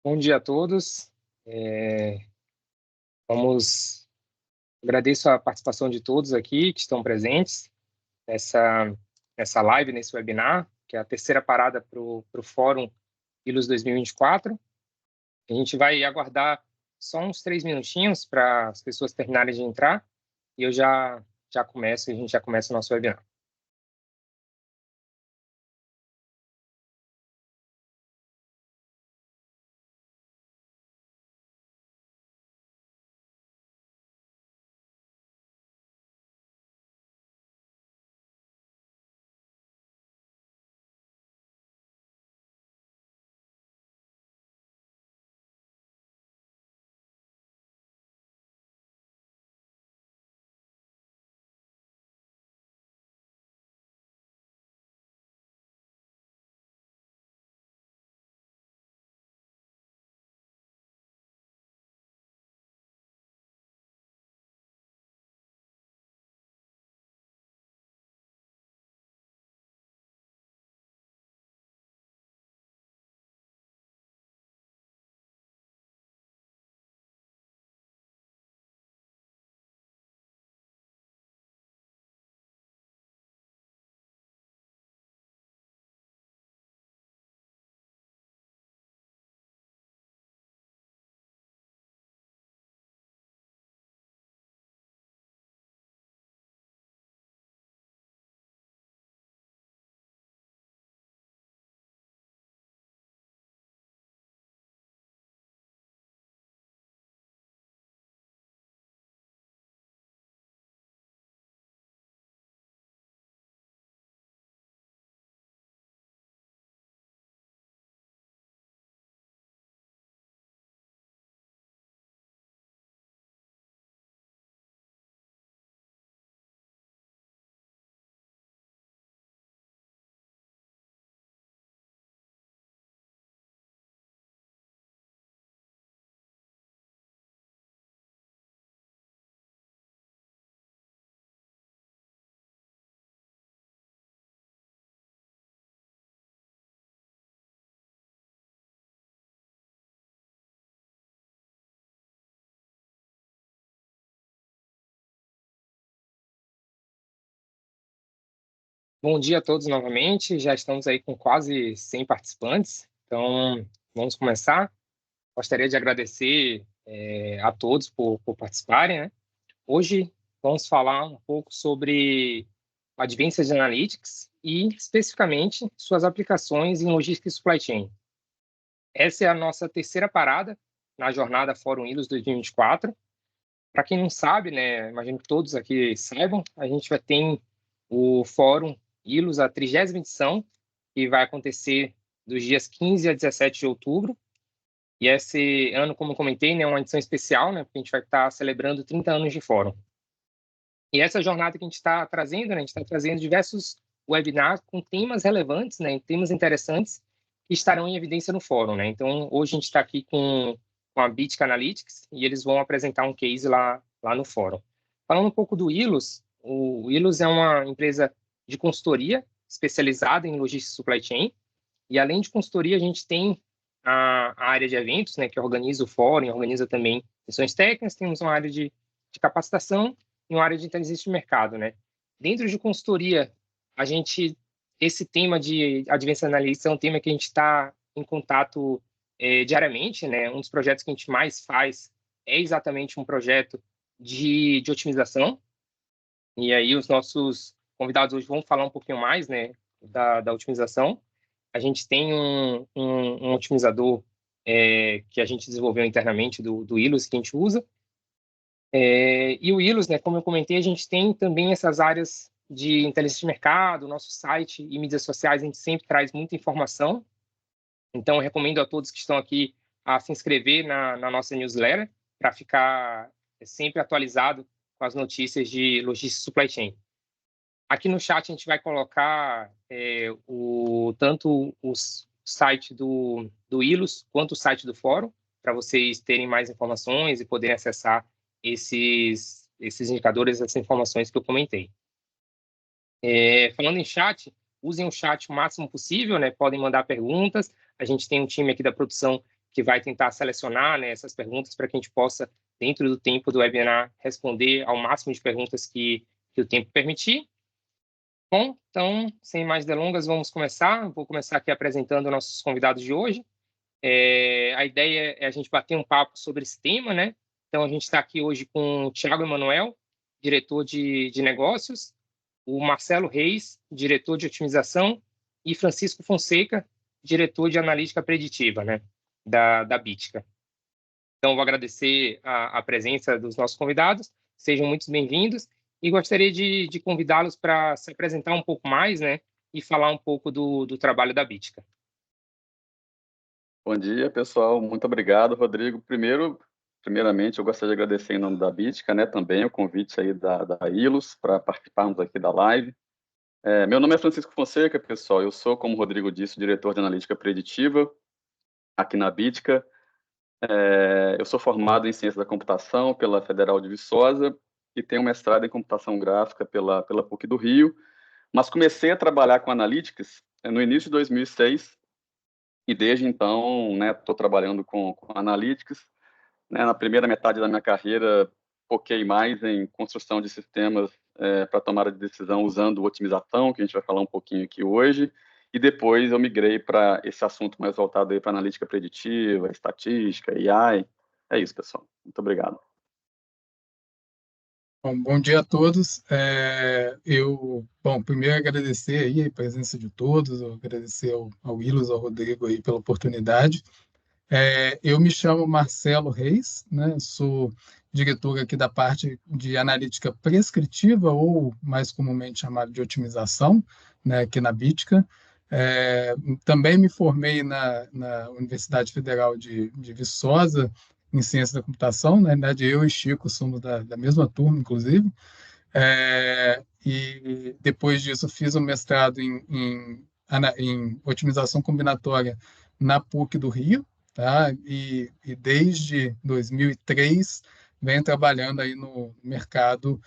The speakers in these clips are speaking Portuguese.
Bom dia a todos. Agradeço a participação de todos aqui que estão presentes nessa live, nesse webinar, que é a terceira parada para o Fórum ILUS 2024. A gente vai aguardar só uns 3 minutinhos para as pessoas terminarem de entrar e eu já começo, a gente já começa o nosso webinar. Bom dia a todos novamente, já estamos aí com quase 100 participantes, então vamos começar. Gostaria de agradecer a todos por participarem, né? Hoje vamos falar um pouco sobre Advanced Analytics e, especificamente, suas aplicações em logística e supply chain. Essa é a nossa terceira parada na jornada Fórum ILUS 2024. Para quem não sabe, né, imagino que todos aqui saibam, a gente vai ter o Fórum ILUS, a 30ª edição, que vai acontecer dos dias 15 a 17 de outubro. E esse ano, como eu comentei, né, é uma edição especial, né, porque a gente vai estar celebrando 30 anos de fórum. E essa jornada que a gente está trazendo, né, a gente está trazendo diversos webinars com temas relevantes, né, temas interessantes que estarão em evidência no fórum, né. Então, hoje a gente está aqui com a Bitica Analytics e eles vão apresentar um case lá no fórum. Falando um pouco do ILUS, o ILUS é uma empresa de consultoria especializada em logística e supply chain. E além de consultoria, a gente tem a área de eventos, né, que organiza o fórum, organiza também sessões técnicas, temos uma área de capacitação e uma área de inteligência de mercado, né. Dentro de consultoria, esse tema de Advanced Analytics é um tema que a gente está em contato diariamente, né. Um dos projetos que a gente mais faz é exatamente um projeto de otimização. E aí os nossos convidados hoje vão falar um pouquinho mais, né, da otimização. A gente tem um otimizador que a gente desenvolveu internamente do ILUS, que a gente usa. E o ILUS, né, como eu comentei, a gente tem também essas áreas de inteligência de mercado, nosso site e mídias sociais, a gente sempre traz muita informação. Então, eu recomendo a todos que estão aqui a se inscrever na nossa newsletter para ficar sempre atualizado com as notícias de logística e supply chain. Aqui no chat a gente vai colocar tanto o site do ILUS quanto o site do fórum, para vocês terem mais informações e poderem acessar esses indicadores, essas informações que eu comentei. Falando em chat, usem o chat o máximo possível, né? Podem mandar perguntas. A gente tem um time aqui da produção que vai tentar selecionar, né, essas perguntas para que a gente possa, dentro do tempo do webinar, responder ao máximo de perguntas que o tempo permitir. Bom, então, sem mais delongas, vamos começar. Vou começar aqui apresentando nossos convidados de hoje. A ideia é a gente bater um papo sobre esse tema, né? Então, a gente está aqui hoje com o Thiago Emanuel, diretor de negócios, o Marcelo Reis, diretor de otimização, e Francisco Fonseca, diretor de analítica preditiva, né, da Bitica. Então, vou agradecer a presença dos nossos convidados, sejam muito bem-vindos, e gostaria de convidá-los para se apresentar um pouco mais, né, e falar um pouco do trabalho da Bitica. Bom dia, pessoal. Muito obrigado, Rodrigo. Primeiramente, eu gostaria de agradecer em nome da Bitica, né, também o convite aí da Ilus para participarmos aqui da live. Meu nome é Francisco Fonseca, pessoal. Eu sou, como o Rodrigo disse, diretor de analítica preditiva aqui na Bitica. Eu sou formado em ciência da computação pela Federal de Viçosa e tenho mestrado em computação gráfica pela PUC do Rio, mas comecei a trabalhar com analytics no início de 2006 e desde então, né, estou trabalhando com analytics. Né, na primeira metade da minha carreira, foquei mais em construção de sistemas para tomada de decisão usando otimização, que a gente vai falar um pouquinho aqui hoje, e depois eu migrei para esse assunto mais voltado para analítica preditiva, estatística, AI. É isso, pessoal. Muito obrigado. Bom dia a todos. Primeiro agradecer aí a presença de todos, agradecer ao Ilus, ao Rodrigo aí pela oportunidade. Eu me chamo Marcelo Reis, né? Sou diretor aqui da parte de analítica prescritiva, ou mais comumente chamado de otimização, né, aqui na Bitica. Também me formei na Universidade Federal de Viçosa, em ciência da computação. Na verdade, eu e Chico somos da mesma turma, inclusive. E depois disso, fiz um mestrado em otimização combinatória na PUC do Rio, tá? E desde 2003 venho trabalhando aí no mercado,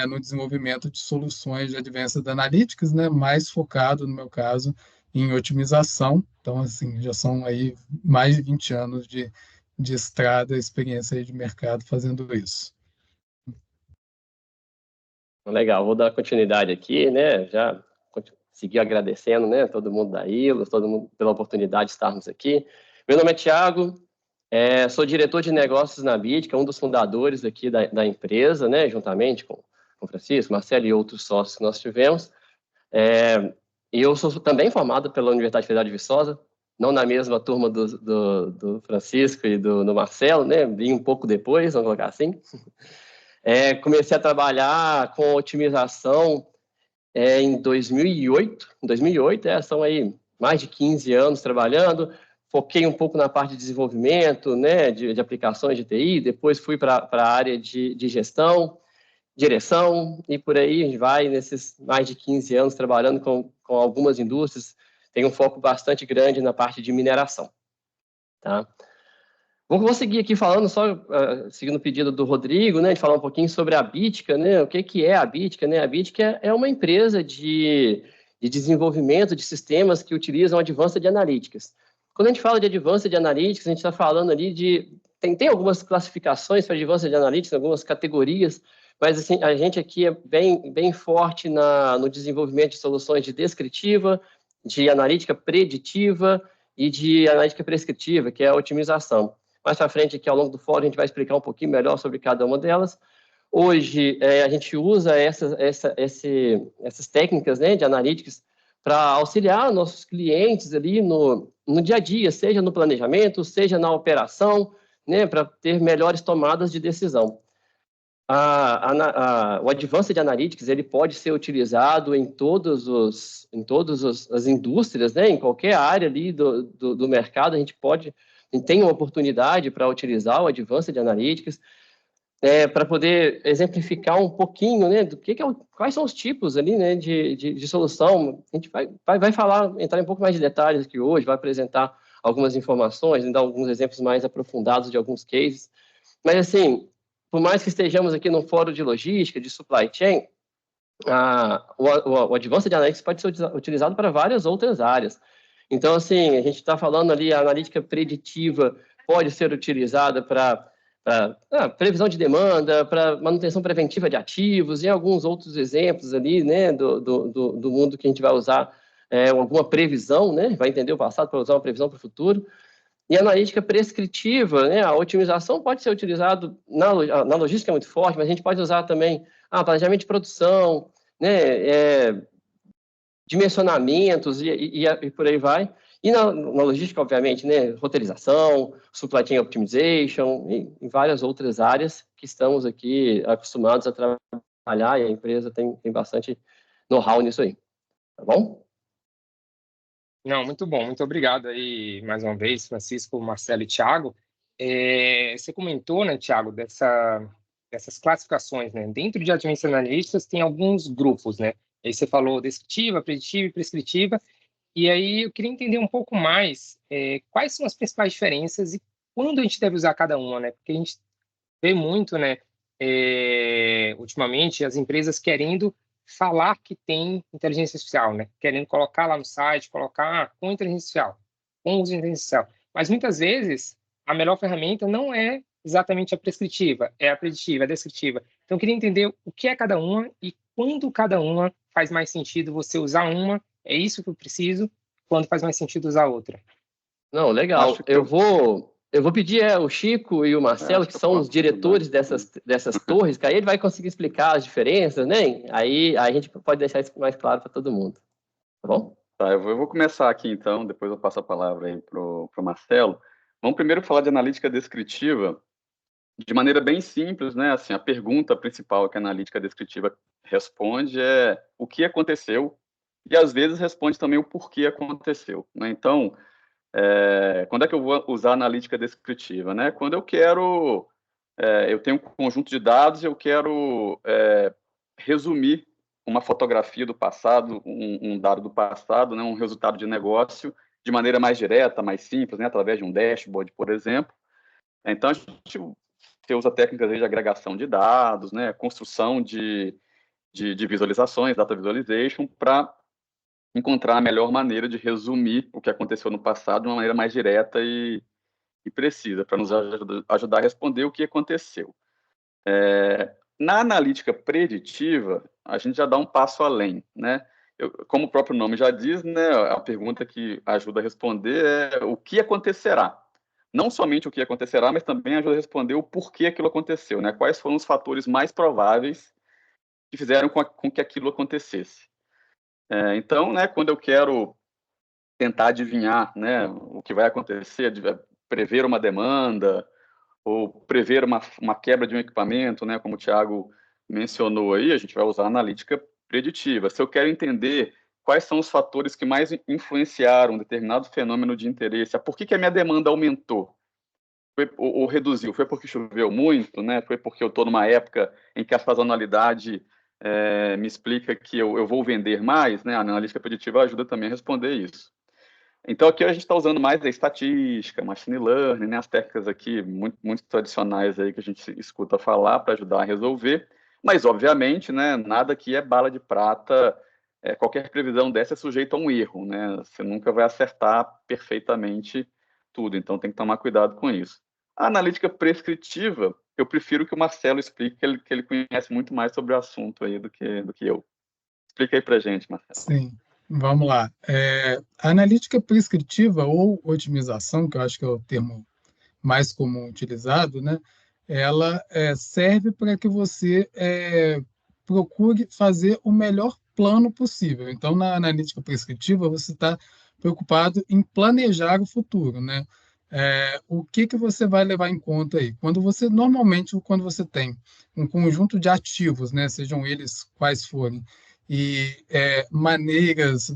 no desenvolvimento de soluções de Advanced Analytics, né? Mais focado, no meu caso, em otimização. Então, assim, já são aí mais de 20 anos de estrada, experiência aí de mercado fazendo isso. Legal, vou dar continuidade aqui, né? Já seguir agradecendo, né? Todo mundo da Ilus, todo mundo pela oportunidade de estarmos aqui. Meu nome é Thiago, sou diretor de negócios na Bitica, um dos fundadores aqui da empresa, né? Juntamente com o Francisco, Marcelo e outros sócios que nós tivemos. Eu sou também formado pela Universidade Federal de Viçosa, não na mesma turma do Francisco e do Marcelo, né? Vim um pouco depois, vamos colocar assim. Comecei a trabalhar com otimização em 2008. Em 2008, são aí mais de 15 anos trabalhando. Foquei um pouco na parte de desenvolvimento, né, de aplicações de TI. Depois fui para a área de gestão, direção, e por aí a gente vai nesses mais de 15 anos trabalhando com algumas indústrias. Tem um foco bastante grande na parte de mineração. Tá? Vou seguir aqui falando, só seguindo o pedido do Rodrigo, né, de falar um pouquinho sobre a Bitica, né, o que é a Bitica, né? A Bitica é uma empresa de desenvolvimento de sistemas que utilizam Advanced Analytics. Quando a gente fala de Advanced Analytics, a gente está falando ali de... Tem algumas classificações para Advanced Analytics, algumas categorias, mas assim, a gente aqui é bem forte no desenvolvimento de soluções de descritiva, de analítica preditiva e de analítica prescritiva, que é a otimização. Mais para frente, aqui ao longo do fórum, a gente vai explicar um pouquinho melhor sobre cada uma delas. Hoje, a gente usa essas técnicas, né, de analytics para auxiliar nossos clientes ali no dia a dia, seja no planejamento, seja na operação, né, para ter melhores tomadas de decisão. O Advanced Analytics ele pode ser utilizado em todas as indústrias, né, em qualquer área ali do mercado. A gente tem uma oportunidade para utilizar o Advanced Analytics, para poder exemplificar um pouquinho, né, do quais são os tipos ali, né, de solução. A gente vai entrar em um pouco mais de detalhes aqui hoje, vai apresentar algumas informações, dar alguns exemplos mais aprofundados de alguns cases. Mas, assim, por mais que estejamos aqui num fórum de logística, de supply chain, o Advanced Analytics pode ser utilizado para várias outras áreas. Então, assim, a gente está falando ali, a analítica preditiva pode ser utilizada para previsão de demanda, para manutenção preventiva de ativos e alguns outros exemplos ali, né, do mundo que a gente vai usar alguma previsão, né, vai entender o passado para usar uma previsão para o futuro. E a analítica prescritiva, né, a otimização pode ser utilizado na logística, é muito forte, mas a gente pode usar também planejamento de produção, né, dimensionamentos e por aí vai. E na logística, obviamente, né, roteirização, supply chain optimization e várias outras áreas que estamos aqui acostumados a trabalhar, e a empresa tem bastante know-how nisso aí. Tá bom? Não, muito bom. Muito obrigado aí, mais uma vez, Francisco, Marcelo e Thiago. Você comentou, né, Thiago, dessas classificações, né? Dentro de Advanced Analytics tem alguns grupos, né? Aí você falou descritiva, preditiva e prescritiva. E aí eu queria entender um pouco mais quais são as principais diferenças e quando a gente deve usar cada uma, né? Porque a gente vê muito, né, ultimamente, as empresas querendo falar que tem inteligência artificial, né? Querendo colocar lá no site, colocar com inteligência artificial, com uso de inteligência artificial. Mas muitas vezes a melhor ferramenta não é exatamente a prescritiva, é a preditiva, a descritiva. Então eu queria entender o que é cada uma e quando cada uma faz mais sentido você usar uma, é isso que eu preciso, quando faz mais sentido usar outra. Não, legal. Eu vou pedir o Chico e o Marcelo, que são os diretores dessas torres, que aí ele vai conseguir explicar as diferenças, né? Aí a gente pode deixar isso mais claro para todo mundo. Tá bom? Tá, eu vou começar aqui então, depois eu passo a palavra aí para o Marcelo. Vamos primeiro falar de analítica descritiva de maneira bem simples, né? Assim, a pergunta principal que a analítica descritiva responde é o que aconteceu e às vezes responde também o porquê aconteceu, né? Então, quando é que eu vou usar a analítica descritiva, né? Quando eu quero, eu tenho um conjunto de dados e eu quero resumir uma fotografia do passado, um dado do passado, né? Um resultado de negócio de maneira mais direta, mais simples, né? Através de um dashboard, por exemplo. Então, você usa técnicas de agregação de dados, né? Construção de visualizações, data visualization, para encontrar a melhor maneira de resumir o que aconteceu no passado de uma maneira mais direta e precisa, para nos ajudar a responder o que aconteceu. Na analítica preditiva, a gente já dá um passo além, né? Como o próprio nome já diz, né, a pergunta que ajuda a responder é o que acontecerá. Não somente o que acontecerá, mas também ajuda a responder o porquê aquilo aconteceu, né? Quais foram os fatores mais prováveis que fizeram com que aquilo acontecesse. Então, né, quando eu quero tentar adivinhar, né, o que vai acontecer, prever uma demanda ou prever uma quebra de um equipamento, né, como o Thiago mencionou aí, a gente vai usar a analítica preditiva. Se eu quero entender quais são os fatores que mais influenciaram um determinado fenômeno de interesse, por que a minha demanda aumentou ou reduziu? Foi porque choveu muito, né? Foi porque eu estou numa época em que a sazonalidade me explica que eu vou vender mais, né? A analítica preditiva ajuda também a responder isso. Então, aqui a gente está usando mais a estatística, machine learning, né? As técnicas aqui muito tradicionais aí que a gente escuta falar para ajudar a resolver, mas, obviamente, né, nada aqui é bala de prata, qualquer previsão dessa é sujeita a um erro, né? Você nunca vai acertar perfeitamente tudo, então tem que tomar cuidado com isso. A analítica prescritiva, eu prefiro que o Marcelo explique, que ele conhece muito mais sobre o assunto aí do que eu. Explica aí para a gente, Marcelo. Sim, vamos lá. A analítica prescritiva ou otimização, que eu acho que é o termo mais comum utilizado, né? Ela serve para que você procure fazer o melhor plano possível. Então, na analítica prescritiva, você está preocupado em planejar o futuro, né? O que você vai levar em conta aí? Normalmente, quando você tem um conjunto de ativos, né, sejam eles quais forem, e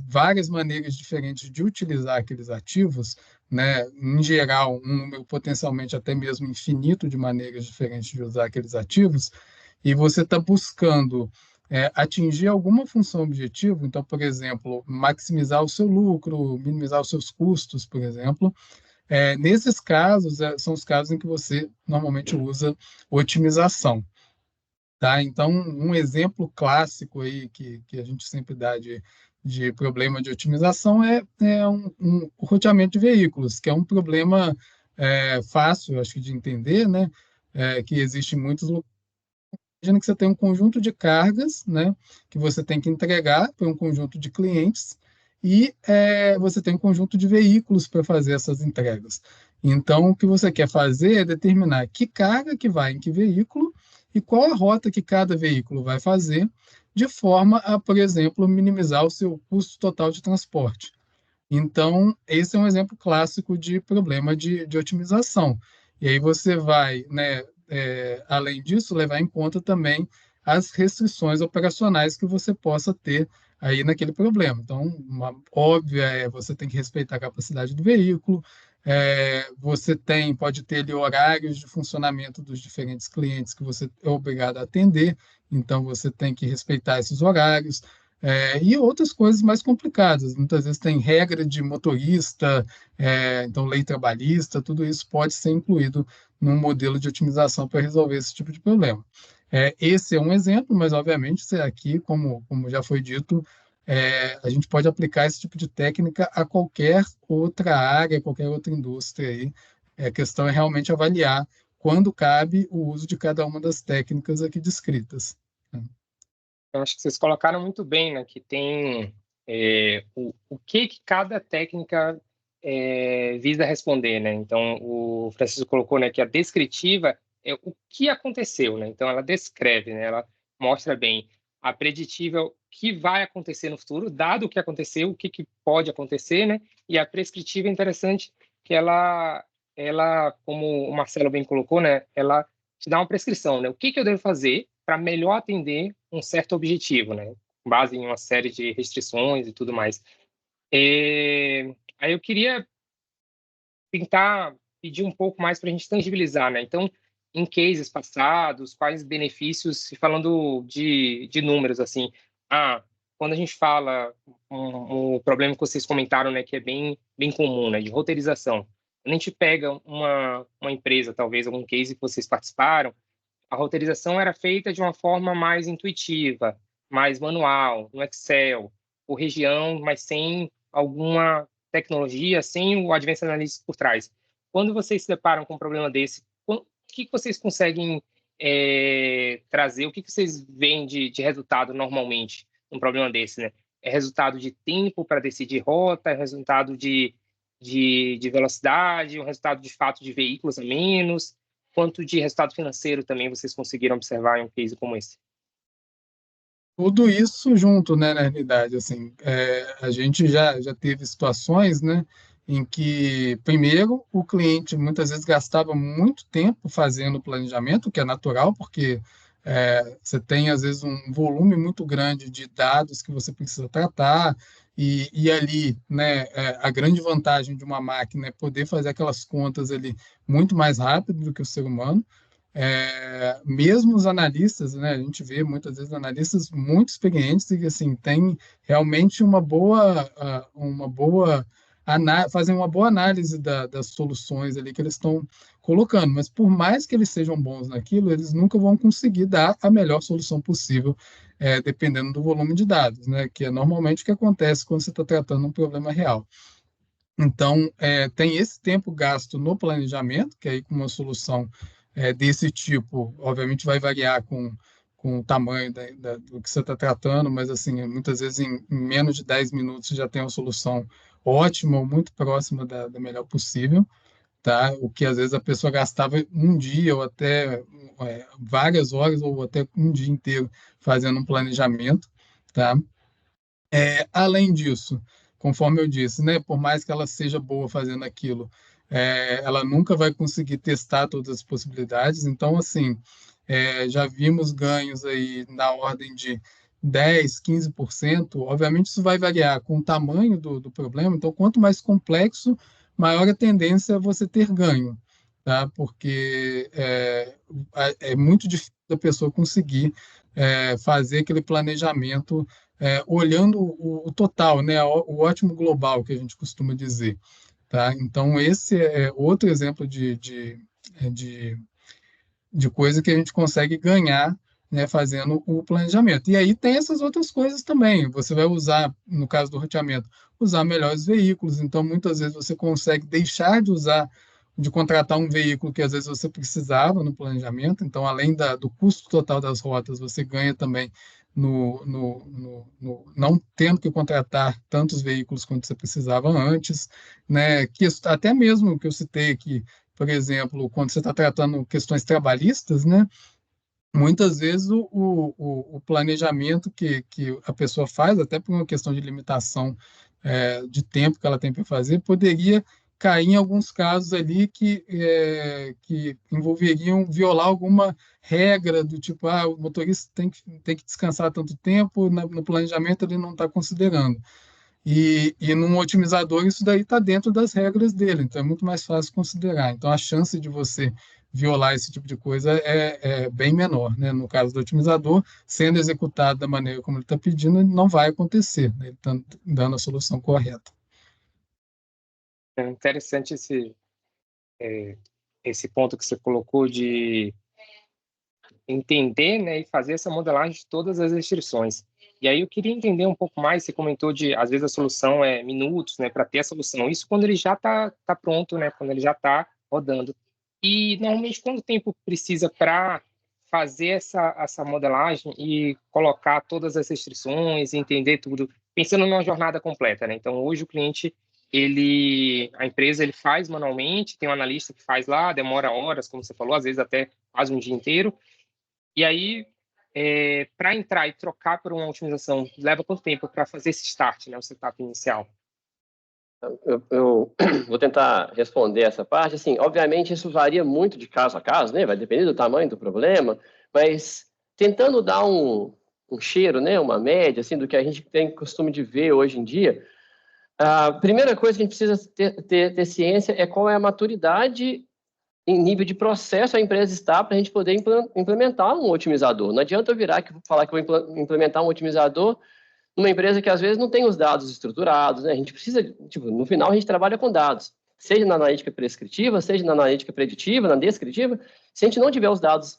várias maneiras diferentes de utilizar aqueles ativos, né, em geral, um número potencialmente até mesmo infinito de maneiras diferentes de usar aqueles ativos, e você está buscando atingir alguma função objetivo, então, por exemplo, maximizar o seu lucro, minimizar os seus custos, por exemplo. Nesses casos, são os casos em que você normalmente usa otimização. Tá? Então, um exemplo clássico aí que a gente sempre dá de de problema de otimização é um roteamento de veículos, que é um problema fácil, acho que, de entender, né? Que existe em muitos lugares. Imagina que você tem um conjunto de cargas, né, que você tem que entregar para um conjunto de clientes e você tem um conjunto de veículos para fazer essas entregas. Então, o que você quer fazer é determinar que carga que vai em que veículo e qual a rota que cada veículo vai fazer, de forma a, por exemplo, minimizar o seu custo total de transporte. Então, esse é um exemplo clássico de problema de otimização. E aí você vai, né, além disso, levar em conta também as restrições operacionais que você possa ter aí naquele problema. Então, uma óbvia você tem que respeitar a capacidade do veículo, você pode ter ali horários de funcionamento dos diferentes clientes que você é obrigado a atender, então você tem que respeitar esses horários. E outras coisas mais complicadas. Muitas vezes tem regra de motorista, então lei trabalhista, tudo isso pode ser incluído num modelo de otimização para resolver esse tipo de problema. Esse é um exemplo, mas obviamente aqui, como já foi dito, a gente pode aplicar esse tipo de técnica a qualquer outra área, qualquer outra indústria aí. A questão é realmente avaliar quando cabe o uso de cada uma das técnicas aqui descritas. Eu acho que vocês colocaram muito bem, né, que tem o que cada técnica visa responder, né? Então, o Francisco colocou, né, que a descritiva é o que aconteceu, né? Então, ela descreve, né? Ela mostra bem. A preditiva é o que vai acontecer no futuro, dado o que aconteceu, o que pode acontecer, né? E a prescritiva é interessante que ela, como o Marcelo bem colocou, né? Ela te dá uma prescrição, né? O que eu devo fazer para melhor atender um certo objetivo, né? Com base em uma série de restrições e tudo mais. Aí eu queria tentar pedir um pouco mais para a gente tangibilizar, né? Então, em cases passados, quais benefícios, falando de números, assim, quando a gente fala um problema que vocês comentaram, né, que é bem comum, né, de roteirização. Quando a gente pega uma empresa, talvez algum case que vocês participaram, a roteirização era feita de uma forma mais intuitiva, mais manual, no Excel, por região, mas sem alguma tecnologia, sem o Advanced Analytics por trás. Quando vocês se deparam com um problema desse, o que vocês conseguem trazer? O que vocês veem de resultado normalmente num problema desse, né? É resultado de tempo para decidir rota, é resultado de velocidade, um resultado de fato de veículos a menos, quanto de resultado financeiro também vocês conseguiram observar em um case como esse? Tudo isso junto, né, na realidade, assim, a gente já teve situações, né, em que, primeiro, o cliente muitas vezes gastava muito tempo fazendo o planejamento, que é natural, porque você tem, às vezes, um volume muito grande de dados que você precisa tratar, e ali, né, a grande vantagem de uma máquina é poder fazer aquelas contas ali muito mais rápido do que o ser humano. Mesmo os analistas, né, a gente vê muitas vezes analistas muito experientes e que assim tem realmente fazem uma boa análise das soluções ali que eles estão colocando, mas por mais que eles sejam bons naquilo, eles nunca vão conseguir dar a melhor solução possível, dependendo do volume de dados, né, que é normalmente o que acontece quando você está tratando um problema real. Então, tem esse tempo gasto no planejamento, que aí com uma solução desse tipo, obviamente vai variar com o tamanho do que você está tratando, mas assim, muitas vezes em menos de 10 minutos você já tem uma solução ótima ou muito próxima da melhor possível, tá? O que às vezes a pessoa gastava um dia ou até várias horas ou até um dia inteiro fazendo um planejamento, tá? Além disso, conforme eu disse, né, por mais que ela seja boa fazendo aquilo, ela nunca vai conseguir testar todas as possibilidades. Então, assim, já vimos ganhos aí na ordem de 10, 15%. Obviamente, isso vai variar com o tamanho do problema. Então, quanto mais complexo, maior a tendência a você ter ganho, tá? Porque é muito difícil a pessoa conseguir fazer aquele planejamento olhando o total, né, o ótimo global que a gente costuma dizer, tá? Então esse é outro exemplo de coisa que a gente consegue ganhar né, fazendo o planejamento. E aí tem essas outras coisas também. Você vai usar, no caso do roteamento, usar melhores veículos. Então, muitas vezes você consegue deixar de contratar um veículo que às vezes você precisava no planejamento. Então, além do custo total das rotas, você ganha também não tendo que contratar tantos veículos quanto você precisava antes, né? Que até mesmo que eu citei aqui, por exemplo, quando você está tratando questões trabalhistas, né? Muitas vezes o planejamento que a pessoa faz, até por uma questão de limitação de tempo que ela tem para fazer, poderia cair em alguns casos ali que envolveriam violar alguma regra do tipo, o motorista tem que descansar tanto tempo, no planejamento ele não está considerando. E num otimizador, isso daí está dentro das regras dele, então é muito mais fácil considerar. Então, a chance de você violar esse tipo de coisa é bem menor, né? No caso do otimizador, sendo executado da maneira como ele está pedindo, não vai acontecer, né? Ele está dando a solução correta. É interessante esse ponto que você colocou de entender, né, e fazer essa modelagem de todas as restrições. E aí eu queria entender um pouco mais, você comentou às vezes a solução é minutos, né, para ter a solução. Isso quando ele já está pronto, né, quando ele já está rodando. E normalmente quanto tempo precisa para fazer essa modelagem e colocar todas as restrições, entender tudo, pensando numa jornada completa, né? Então hoje o cliente a empresa ele faz manualmente, tem um analista que faz lá, demora horas, como você falou, às vezes até quase um dia inteiro. E aí, para entrar e trocar por uma otimização, leva quanto tempo para fazer esse start, né, o setup inicial? Eu vou tentar responder essa parte. Assim, obviamente, isso varia muito de caso a caso, né? Vai depender do tamanho do problema, mas tentando dar um cheiro, né? Uma média, assim, do que a gente tem costume de ver hoje em dia. A primeira coisa que a gente precisa ter ciência é qual é a maturidade em nível de processo a empresa está para a gente poder implementar um otimizador. Não adianta eu falar que vou implementar um otimizador numa empresa que às vezes não tem os dados estruturados, né? A gente precisa, tipo, no final a gente trabalha com dados, seja na analítica prescritiva, seja na analítica preditiva, na descritiva. Se a gente não tiver os dados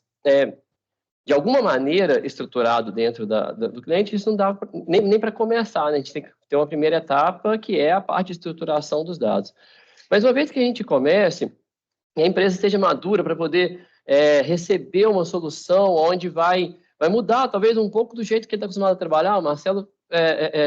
de alguma maneira estruturado dentro do cliente, isso não dá nem para começar, né? A gente tem que ter uma primeira etapa, que é a parte de estruturação dos dados. Mas uma vez que a gente comece, a empresa esteja madura para poder receber uma solução onde vai mudar, talvez, um pouco do jeito que ele está acostumado a trabalhar. O Marcelo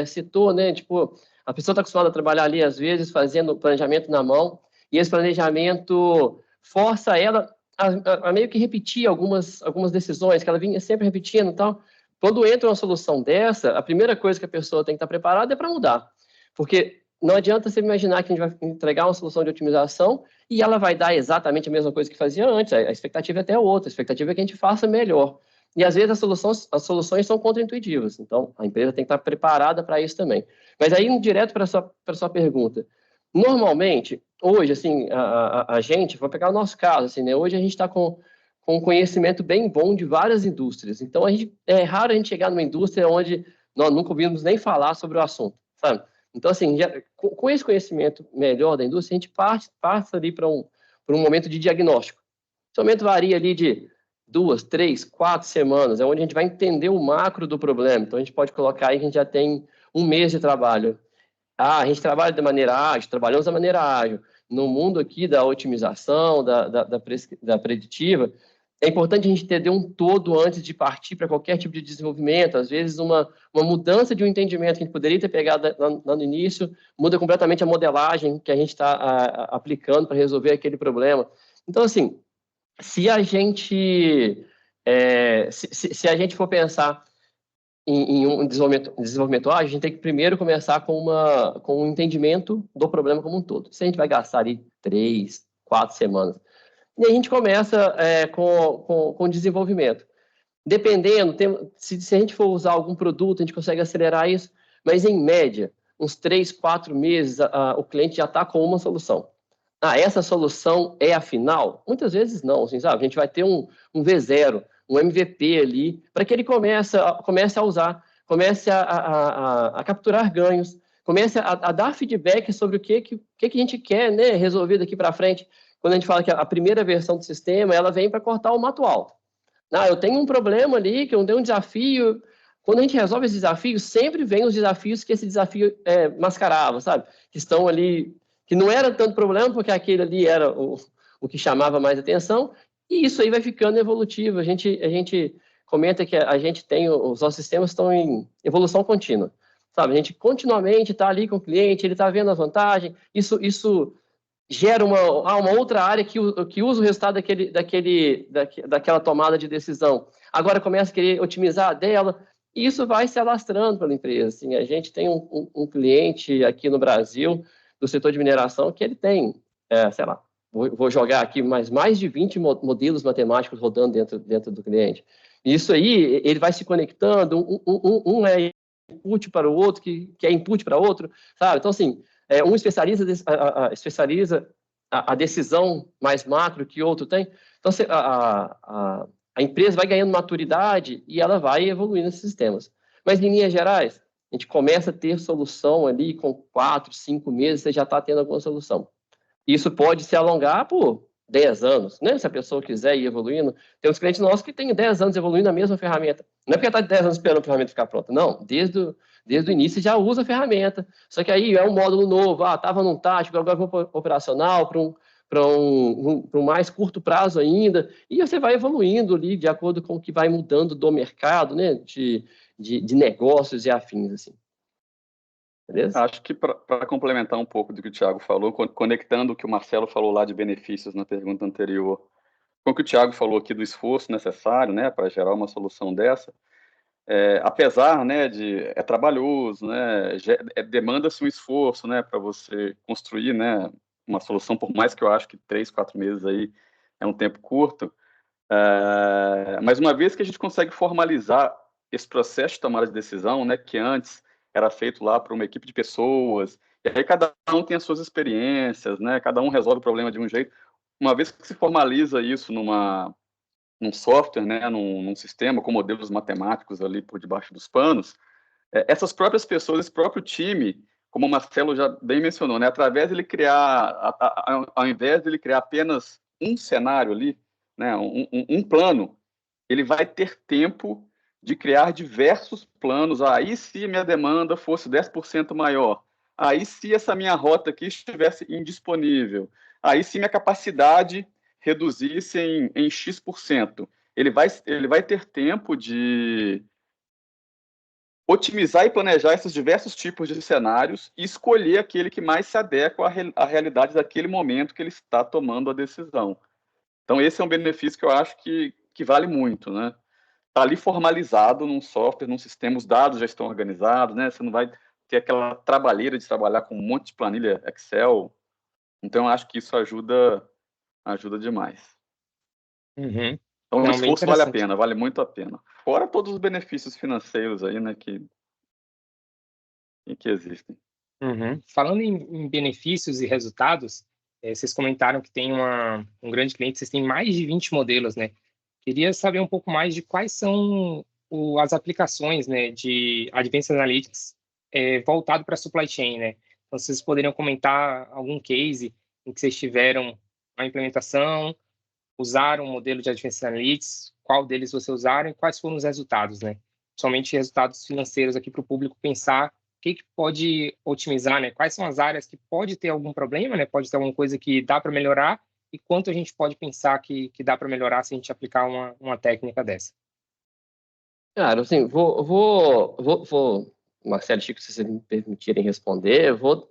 citou, né? Tipo, a pessoa está acostumada a trabalhar ali, às vezes, fazendo planejamento na mão, e esse planejamento força ela a meio que repetir algumas decisões que ela vinha sempre repetindo e tal. Quando entra uma solução dessa, a primeira coisa que a pessoa tem que estar preparada é para mudar. Porque não adianta você imaginar que a gente vai entregar uma solução de otimização e ela vai dar exatamente a mesma coisa que fazia antes. A expectativa é até outra. A expectativa é que a gente faça melhor. E, às vezes, as soluções são contraintuitivas. Então, a empresa tem que estar preparada para isso também. Mas aí, indo direto para a sua pergunta. Normalmente, hoje, assim, a gente, vou pegar o nosso caso, assim, né? Hoje a gente está com um conhecimento bem bom de várias indústrias. Então, é raro a gente chegar numa indústria onde nós nunca ouvimos nem falar sobre o assunto, sabe? Então, assim, com esse conhecimento melhor da indústria, a gente passa ali para um momento de diagnóstico. Esse momento varia ali de 2, 3, 4 semanas, é onde a gente vai entender o macro do problema. Então, a gente pode colocar aí que a gente já tem um mês de trabalho. A gente trabalha de maneira ágil, trabalhamos da maneira ágil. No mundo aqui da otimização, da preditiva, é importante a gente entender um todo antes de partir para qualquer tipo de desenvolvimento. Às vezes, uma mudança de um entendimento que a gente poderia ter pegado lá no início muda completamente a modelagem que a gente está aplicando para resolver aquele problema. Então, assim, se a gente for pensar em um desenvolvimento ágil, a gente tem que primeiro começar com um entendimento do problema como um todo. Se a gente vai gastar ali 3, 4 semanas. E a gente começa com desenvolvimento. Dependendo, se a gente for usar algum produto, a gente consegue acelerar isso, mas em média, uns 3, 4 meses, o cliente já está com uma solução. Essa solução é a final? Muitas vezes não, assim, sabe? A gente vai ter um V0, um MVP ali, para que ele comece a usar, comece a capturar ganhos, comece a dar feedback sobre o que a gente quer, né, resolver daqui para frente. Quando a gente fala que a primeira versão do sistema, ela vem para cortar o mato alto. eu tenho um problema ali, que eu tenho um desafio. Quando a gente resolve esse desafio, sempre vem os desafios que esse desafio mascarava, sabe? Que estão ali, que não era tanto problema, porque aquele ali era o que chamava mais atenção, e isso aí vai ficando evolutivo. A gente comenta que a gente tem, os nossos sistemas estão em evolução contínua, sabe? A gente continuamente está ali com o cliente, ele está vendo a vantagem, isso gera uma outra área que usa o resultado daquela tomada de decisão. Agora começa a querer otimizar dela, e isso vai se alastrando pela empresa. Assim, a gente tem um cliente aqui no Brasil, do setor de mineração, que ele tem, sei lá, vou jogar aqui mais de 20 modelos matemáticos rodando dentro do cliente. Isso aí, ele vai se conectando, um é input para o outro, que é input para outro, sabe? Então, assim, um especializa a decisão mais macro que o outro tem. Então, a empresa vai ganhando maturidade e ela vai evoluindo nesses sistemas. Mas, em linhas gerais, a gente começa a ter solução ali com 4, 5 meses, você já está tendo alguma solução. Isso pode se alongar por 10 anos, né? Se a pessoa quiser ir evoluindo. Tem uns clientes nossos que têm 10 anos evoluindo a mesma ferramenta. Não é porque está 10 anos esperando a ferramenta ficar pronta, não. Desde o início já usa a ferramenta. Só que aí é um módulo novo. Estava num tático, agora vou para o operacional, para um mais curto prazo ainda. E você vai evoluindo ali de acordo com o que vai mudando do mercado, né? De negócios e afins, assim. Beleza? Acho que para complementar um pouco do que o Thiago falou, conectando o que o Marcelo falou lá de benefícios na pergunta anterior, com o que o Thiago falou aqui do esforço necessário, né, para gerar uma solução dessa, apesar, né, é trabalhoso, né, demanda-se um esforço, né, para você construir, né, uma solução, por mais que eu acho que 3, 4 meses aí é um tempo curto, mas uma vez que a gente consegue formalizar esse processo de tomada de decisão, né, que antes era feito lá por uma equipe de pessoas, e aí cada um tem as suas experiências, né, cada um resolve o problema de um jeito. Uma vez que se formaliza isso num software, né, num sistema com modelos matemáticos ali por debaixo dos panos, essas próprias pessoas, esse próprio time, como o Marcelo já bem mencionou, né, através dele criar, ao invés de ele criar apenas um cenário ali, né, um plano, ele vai ter tempo de criar diversos planos. Aí, se minha demanda fosse 10% maior, aí, se essa minha rota aqui estivesse indisponível, aí, se minha capacidade reduzisse em X%, ele vai ter tempo de otimizar e planejar esses diversos tipos de cenários e escolher aquele que mais se adequa à realidade daquele momento que ele está tomando a decisão. Então, esse é um benefício que eu acho que vale muito, né? Está ali formalizado num software, num sistema, os dados já estão organizados, né? Você não vai ter aquela trabalheira de trabalhar com um monte de planilha Excel. Então, eu acho que isso ajuda demais. Uhum. Então, Não, o esforço vale a pena, vale muito a pena. Fora todos os benefícios financeiros aí, né, que existem. Uhum. Falando em benefícios e resultados, vocês comentaram que tem um grande cliente, vocês têm mais de 20 modelos, né? Queria saber um pouco mais de quais são as aplicações, né, de Advanced Analytics voltado para a supply chain, né? Então, vocês poderiam comentar algum case em que vocês tiveram a implementação, usaram o modelo de Advanced Analytics, qual deles vocês usaram e quais foram os resultados, né? Somente resultados financeiros aqui para o público pensar o que pode otimizar, né? Quais são as áreas que pode ter algum problema, né? Pode ter alguma coisa que dá para melhorar e quanto a gente pode pensar que dá para melhorar se a gente aplicar uma técnica dessa. Cara, assim, Marcelo, Chico, se vocês me permitirem responder, vou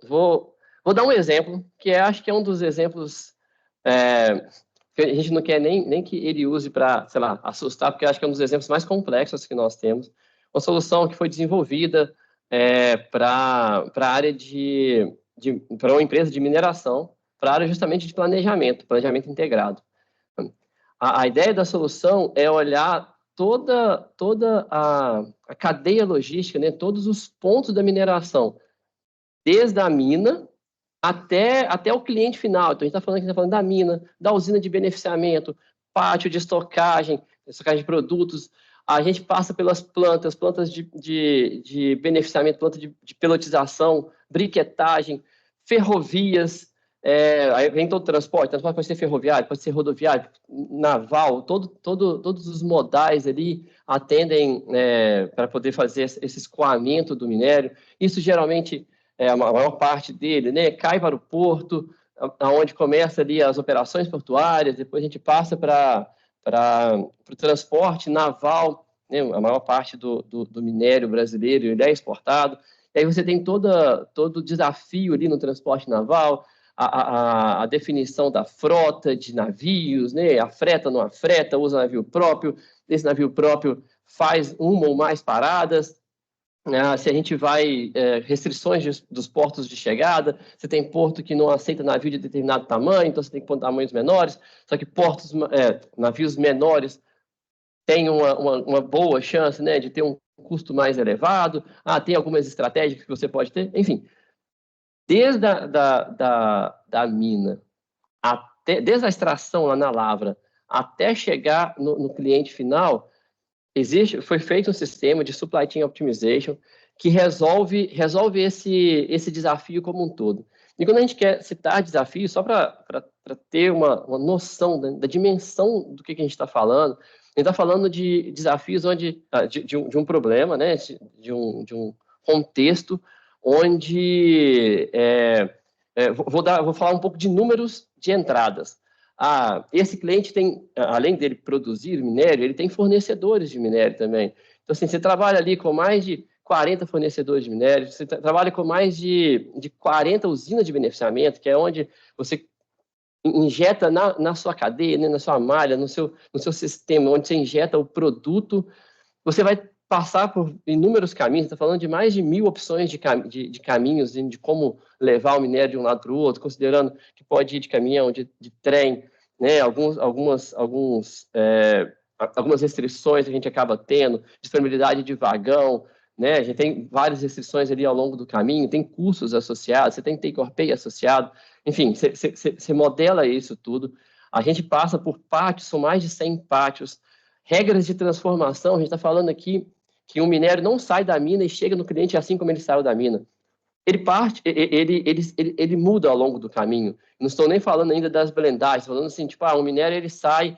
dar um exemplo, que acho que é um dos exemplos que a gente não quer nem que ele use para, sei lá, assustar, porque acho que é um dos exemplos mais complexos que nós temos. Uma solução que foi desenvolvida para a área para uma empresa de mineração, para a área justamente de planejamento integrado. A ideia da solução é olhar toda a cadeia logística, né, todos os pontos da mineração, desde a mina até o cliente final. Então, a gente está falando da mina, da usina de beneficiamento, pátio de estocagem de produtos. A gente passa pelas plantas de beneficiamento, planta de pelotização, briquetagem, ferrovias, Aí vem todo o transporte pode ser ferroviário, pode ser rodoviário, naval, todos os modais ali atendem para poder fazer esse escoamento do minério. Isso geralmente, a maior parte dele, né, cai para o porto, onde começa ali as operações portuárias, depois a gente passa para o transporte naval, né, a maior parte do minério brasileiro ele é exportado. E aí você tem todo o desafio ali no transporte naval, a definição da frota de navios, né? Afreta, não afreta, usa navio próprio, esse navio próprio faz uma ou mais paradas, se a gente vai, restrições dos portos de chegada, você tem porto que não aceita navio de determinado tamanho, então você tem que pôr tamanhos menores, só que navios menores têm uma boa chance, né, de ter um custo mais elevado, tem algumas estratégias que você pode ter, enfim. Desde da mina, desde a extração lá na lavra, até chegar no cliente final, foi feito um sistema de supply chain optimization que resolve esse desafio como um todo. E quando a gente quer citar desafio, só para ter uma noção da dimensão do que a gente está falando, a gente está falando de desafios de um problema, né, de um contexto onde vou falar um pouco de números de entradas. Esse cliente tem, além dele produzir minério, ele tem fornecedores de minério também. Então, assim, você trabalha ali com mais de 40 fornecedores de minério, você trabalha com mais de 40 usinas de beneficiamento, que é onde você injeta na sua cadeia, né, na sua malha, no seu sistema, onde você injeta o produto, você vai passar por inúmeros caminhos, está falando de mais de 1.000 opções de caminhos, de como levar o minério de um lado para o outro, considerando que pode ir de caminhão, de trem, né, algumas restrições que a gente acaba tendo, disponibilidade de vagão, né, a gente tem várias restrições ali ao longo do caminho, tem custos associados, você tem take or pay associado, enfim, você modela isso tudo, a gente passa por pátios, são mais de 100 pátios, regras de transformação, a gente está falando aqui que um minério não sai da mina e chega no cliente assim como ele saiu da mina. Ele muda ao longo do caminho. Não estou nem falando ainda das blendagens, estou falando assim, tipo, um minério ele sai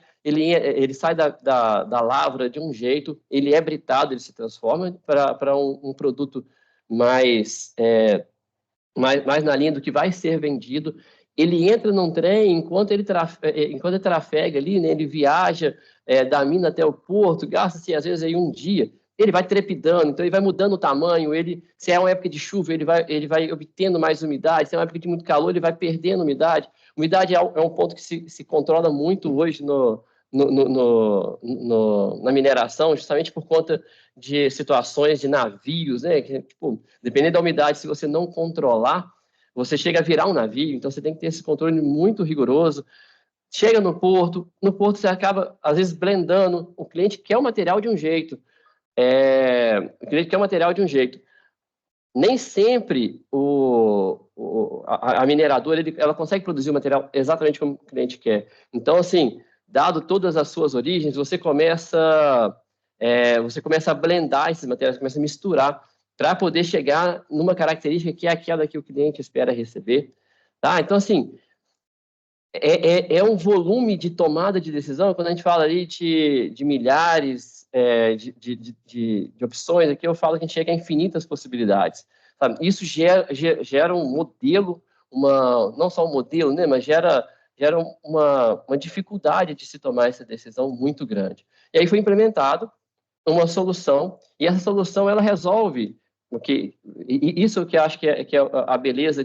da lavra de um jeito, ele é britado, ele se transforma para um produto mais na linha do que vai ser vendido. Ele entra num trem, enquanto ele trafega ali, né, ele viaja da mina até o porto, gasta-se às vezes aí um dia, ele vai trepidando, então ele vai mudando o tamanho, se é uma época de chuva, ele vai obtendo mais umidade, se é uma época de muito calor, ele vai perdendo umidade. Umidade é um ponto que se controla muito hoje na mineração, justamente por conta de situações de navios, né? Que, tipo, dependendo da umidade, se você não controlar, você chega a virar um navio, então você tem que ter esse controle muito rigoroso. Chega no porto você acaba, às vezes, blendando, o cliente quer o material de um jeito, nem sempre a mineradora ela consegue produzir o material exatamente como o cliente quer. Então, assim, dado todas as suas origens, você começa a blendar esses materiais, começa a misturar para poder chegar numa característica que é aquela que o cliente espera receber. Tá? Então, assim, é um volume de tomada de decisão, quando a gente fala ali de milhares de opções, aqui eu falo que a gente chega a infinitas possibilidades. Sabe? Isso gera um modelo, não só um modelo, né, mas gera uma dificuldade de se tomar essa decisão muito grande. E aí foi implementado uma solução, e essa solução ela resolve isso que eu acho que é a beleza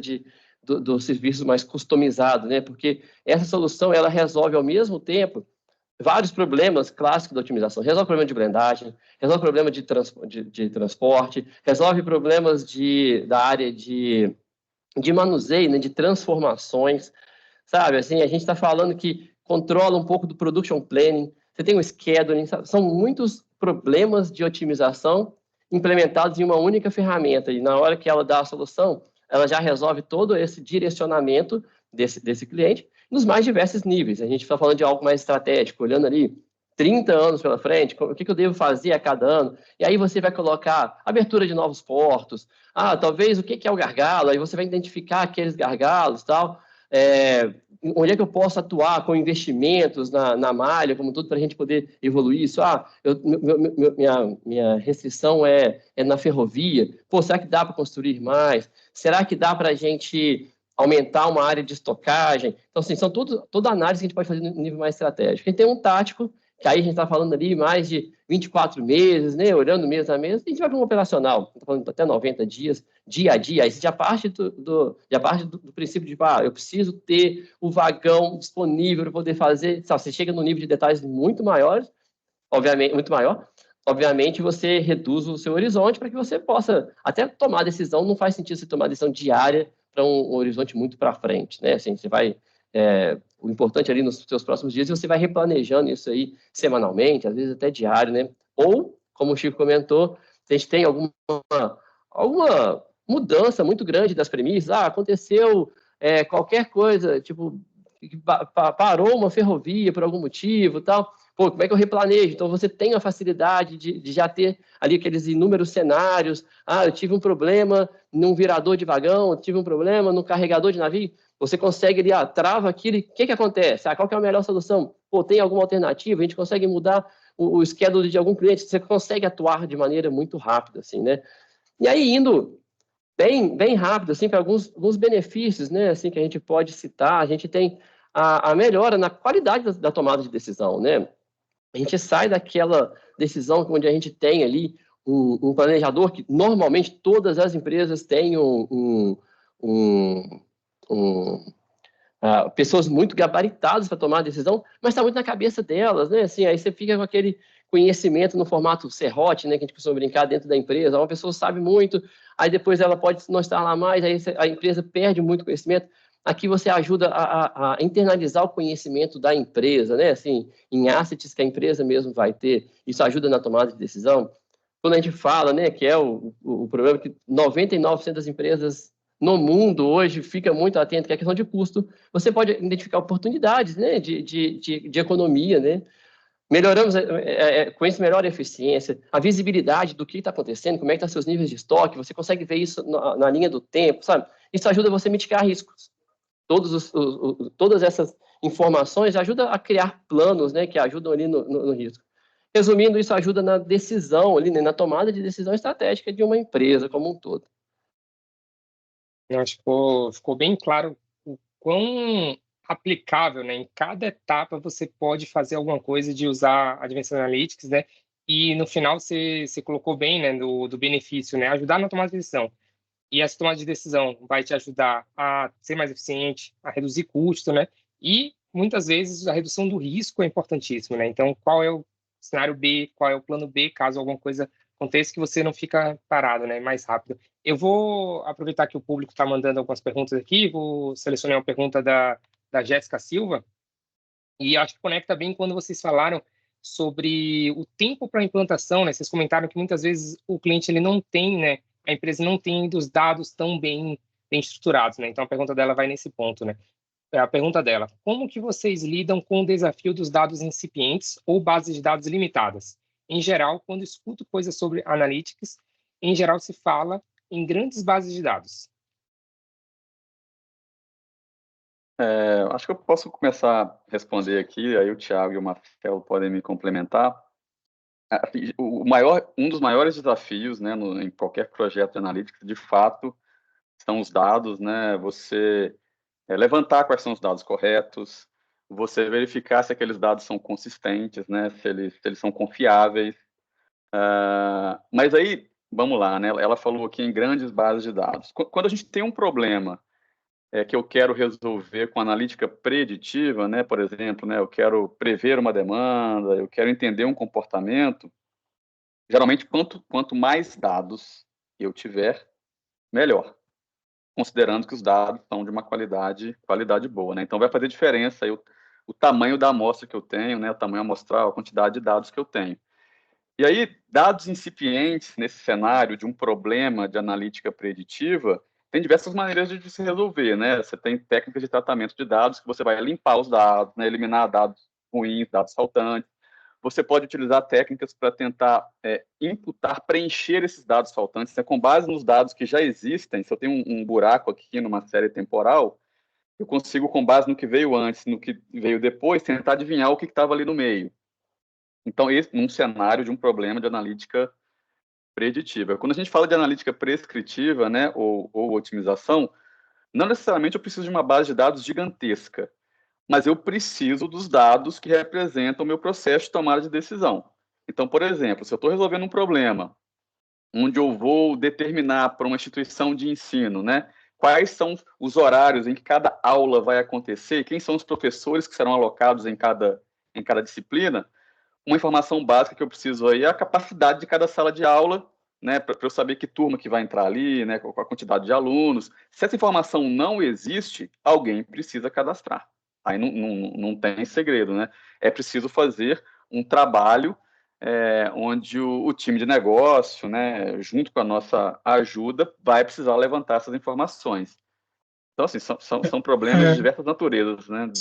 do serviço mais customizado, né? Porque essa solução ela resolve ao mesmo tempo vários problemas clássicos da otimização. Resolve o problema de blendagem, resolve o problema de transporte, resolve problemas da área de manuseio, né? De transformações, sabe? Assim, a gente está falando que controla um pouco do production planning, você tem o scheduling, sabe? São muitos problemas de otimização implementados em uma única ferramenta, e na hora que ela dá a solução, ela já resolve todo esse direcionamento desse cliente nos mais diversos níveis. A gente está falando de algo mais estratégico, olhando ali 30 anos pela frente, o que eu devo fazer a cada ano, e aí você vai colocar abertura de novos portos, talvez o que é o gargalo, aí você vai identificar aqueles gargalos e tal, onde é que eu posso atuar com investimentos na malha, como tudo, para a gente poder evoluir isso. Minha restrição é na ferrovia. Pô, será que dá para construir mais? Será que dá para a gente aumentar uma área de estocagem? Então, assim, são toda análise que a gente pode fazer no nível mais estratégico. A gente tem um tático, que aí a gente está falando ali mais de 24 meses, né, olhando mês a mês, e a gente vai para um operacional, tá falando até 90 dias, dia a dia, aí você já parte do princípio de, eu preciso ter o vagão disponível para poder fazer, sabe, você chega num nível de detalhes muito maiores, obviamente, muito maior, obviamente você reduz o seu horizonte para que você possa até tomar decisão, não faz sentido você tomar decisão diária para um horizonte muito para frente, né, assim, você vai... o importante ali nos seus próximos dias, você vai replanejando isso aí semanalmente, às vezes até diário, né? Ou, como o Chico comentou, a gente tem alguma mudança muito grande das premissas, aconteceu qualquer coisa, tipo, parou uma ferrovia por algum motivo, tal, pô, como é que eu replanejo? Então, você tem a facilidade de já ter ali aqueles inúmeros cenários, eu tive um problema num virador de vagão, tive um problema no carregador de navio, você consegue ali, trava aquilo, e o que acontece? Qual que é a melhor solução? Pô, tem alguma alternativa? A gente consegue mudar o schedule de algum cliente, você consegue atuar de maneira muito rápida, assim, né? E aí, indo bem rápido, assim, para alguns benefícios, né, assim, que a gente pode citar, a gente tem a melhora na qualidade da tomada de decisão, né? A gente sai daquela decisão onde a gente tem ali um planejador, que normalmente todas as empresas têm pessoas muito gabaritadas para tomar a decisão, mas está muito na cabeça delas, né? Assim, aí você fica com aquele conhecimento no formato serrote, né, que a gente costuma brincar dentro da empresa. Uma pessoa sabe muito, aí depois ela pode não estar lá mais, aí a empresa perde muito conhecimento. Aqui você ajuda a internalizar o conhecimento da empresa, né? Assim, em assets que a empresa mesmo vai ter. Isso ajuda na tomada de decisão. Quando a gente fala, né, que é o problema que 99% das empresas no mundo hoje fica muito atento, que é a questão de custo, você pode identificar oportunidades, né, de economia, né? Melhoramos, com isso, melhora a eficiência, a visibilidade do que está acontecendo, como é que estão seus níveis de estoque, você consegue ver isso na linha do tempo, sabe? Isso ajuda você a mitigar riscos. Todas essas informações ajudam a criar planos, né, que ajudam ali no risco. Resumindo, isso ajuda na decisão, ali, né, na tomada de decisão estratégica de uma empresa como um todo. Eu acho que ficou bem claro o quão aplicável, né? Em cada etapa você pode fazer alguma coisa de usar Advanced Analytics, né? E no final você colocou bem, né, do benefício, né? Ajudar na tomada de decisão. E essa tomada de decisão vai te ajudar a ser mais eficiente, a reduzir custo, né? E muitas vezes a redução do risco é importantíssimo, né? Então, qual é o cenário B, qual é o plano B, caso alguma coisa aconteça que você não fica parado, né? Mais rápido. Eu vou aproveitar que o público está mandando algumas perguntas aqui, vou selecionar uma pergunta da Jéssica Silva, e acho que conecta bem quando vocês falaram sobre o tempo para implantação, né? Vocês comentaram que muitas vezes o cliente ele não tem, né? A empresa não tem os dados tão bem estruturados, né? Então a pergunta dela vai nesse ponto, né? A pergunta dela: como que vocês lidam com o desafio dos dados incipientes ou bases de dados limitadas? Em geral, quando escuto coisas sobre analytics, em geral se fala em grandes bases de dados. Acho que eu posso começar a responder aqui, aí o Thiago e o Marcelo podem me complementar. Um dos maiores desafios, né, em qualquer projeto de analytics, de fato, são os dados, né? Você levantar quais são os dados corretos, você verificar se aqueles dados são consistentes, né? Se eles são confiáveis. Mas aí, vamos lá, né? Ela falou aqui em grandes bases de dados. Quando a gente tem um problema que eu quero resolver com analítica preditiva, né? Por exemplo, né? Eu quero prever uma demanda, eu quero entender um comportamento. Geralmente, quanto mais dados eu tiver, melhor, considerando que os dados são de uma qualidade boa, né? Então, vai fazer diferença aí o tamanho da amostra que eu tenho, né? O tamanho amostral, a quantidade de dados que eu tenho. E aí, dados incipientes nesse cenário de um problema de analítica preditiva, tem diversas maneiras de se resolver, né? Você tem técnicas de tratamento de dados que você vai limpar os dados, né? Eliminar dados ruins, dados faltantes. Você pode utilizar técnicas para tentar imputar, preencher esses dados faltantes, né? Com base nos dados que já existem. Se eu tenho um buraco aqui numa série temporal, eu consigo, com base no que veio antes, no que veio depois, tentar adivinhar o que estava ali no meio. Então, esse num cenário de um problema de analítica preditiva. Quando a gente fala de analítica prescritiva, né, ou otimização, não necessariamente eu preciso de uma base de dados gigantesca, mas eu preciso dos dados que representam o meu processo de tomada de decisão. Então, por exemplo, se eu estou resolvendo um problema onde eu vou determinar para uma instituição de ensino, né, quais são os horários em que cada aula vai acontecer, quem são os professores que serão alocados em cada disciplina, uma informação básica que eu preciso aí é a capacidade de cada sala de aula, né, para eu saber que turma que vai entrar ali, né, com a quantidade de alunos. Se essa informação não existe, alguém precisa cadastrar. Aí não tem segredo, né? É preciso fazer um trabalho onde o time de negócio, né, junto com a nossa ajuda, vai precisar levantar essas informações. Então, assim, são problemas de diversas naturezas, né?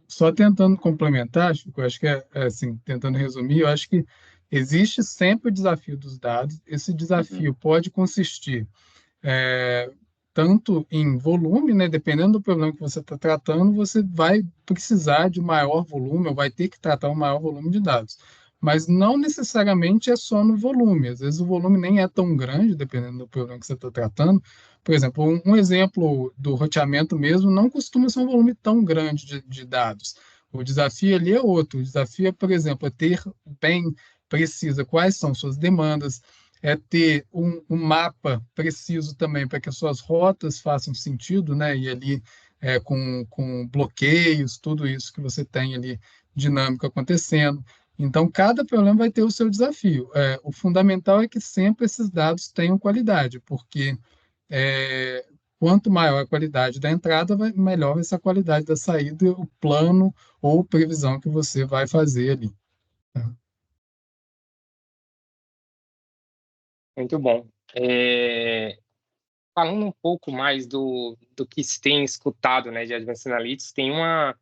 Só tentando complementar, Chico, eu acho que assim, tentando resumir, eu acho que existe sempre o desafio dos dados. Esse desafio pode consistir tanto em volume, né? Dependendo do problema que você está tratando, você vai precisar de maior volume, ou vai ter que tratar um maior volume de dados. Mas não necessariamente é só no volume. Às vezes o volume nem é tão grande, dependendo do problema que você está tratando. Por exemplo, um exemplo do roteamento mesmo não costuma ser um volume tão grande de dados. O desafio ali é outro. O desafio é, por exemplo, é ter bem precisa quais são suas demandas, é ter um mapa preciso também para que as suas rotas façam sentido, né? E ali com bloqueios, tudo isso que você tem ali dinâmico acontecendo. Então, cada problema vai ter o seu desafio. O fundamental é que sempre esses dados tenham qualidade, porque quanto maior a qualidade da entrada, melhor vai ser a qualidade da saída, o plano ou previsão que você vai fazer ali. Muito bom. Falando um pouco mais do que se tem escutado, né, de Advanced Analytics, tem uma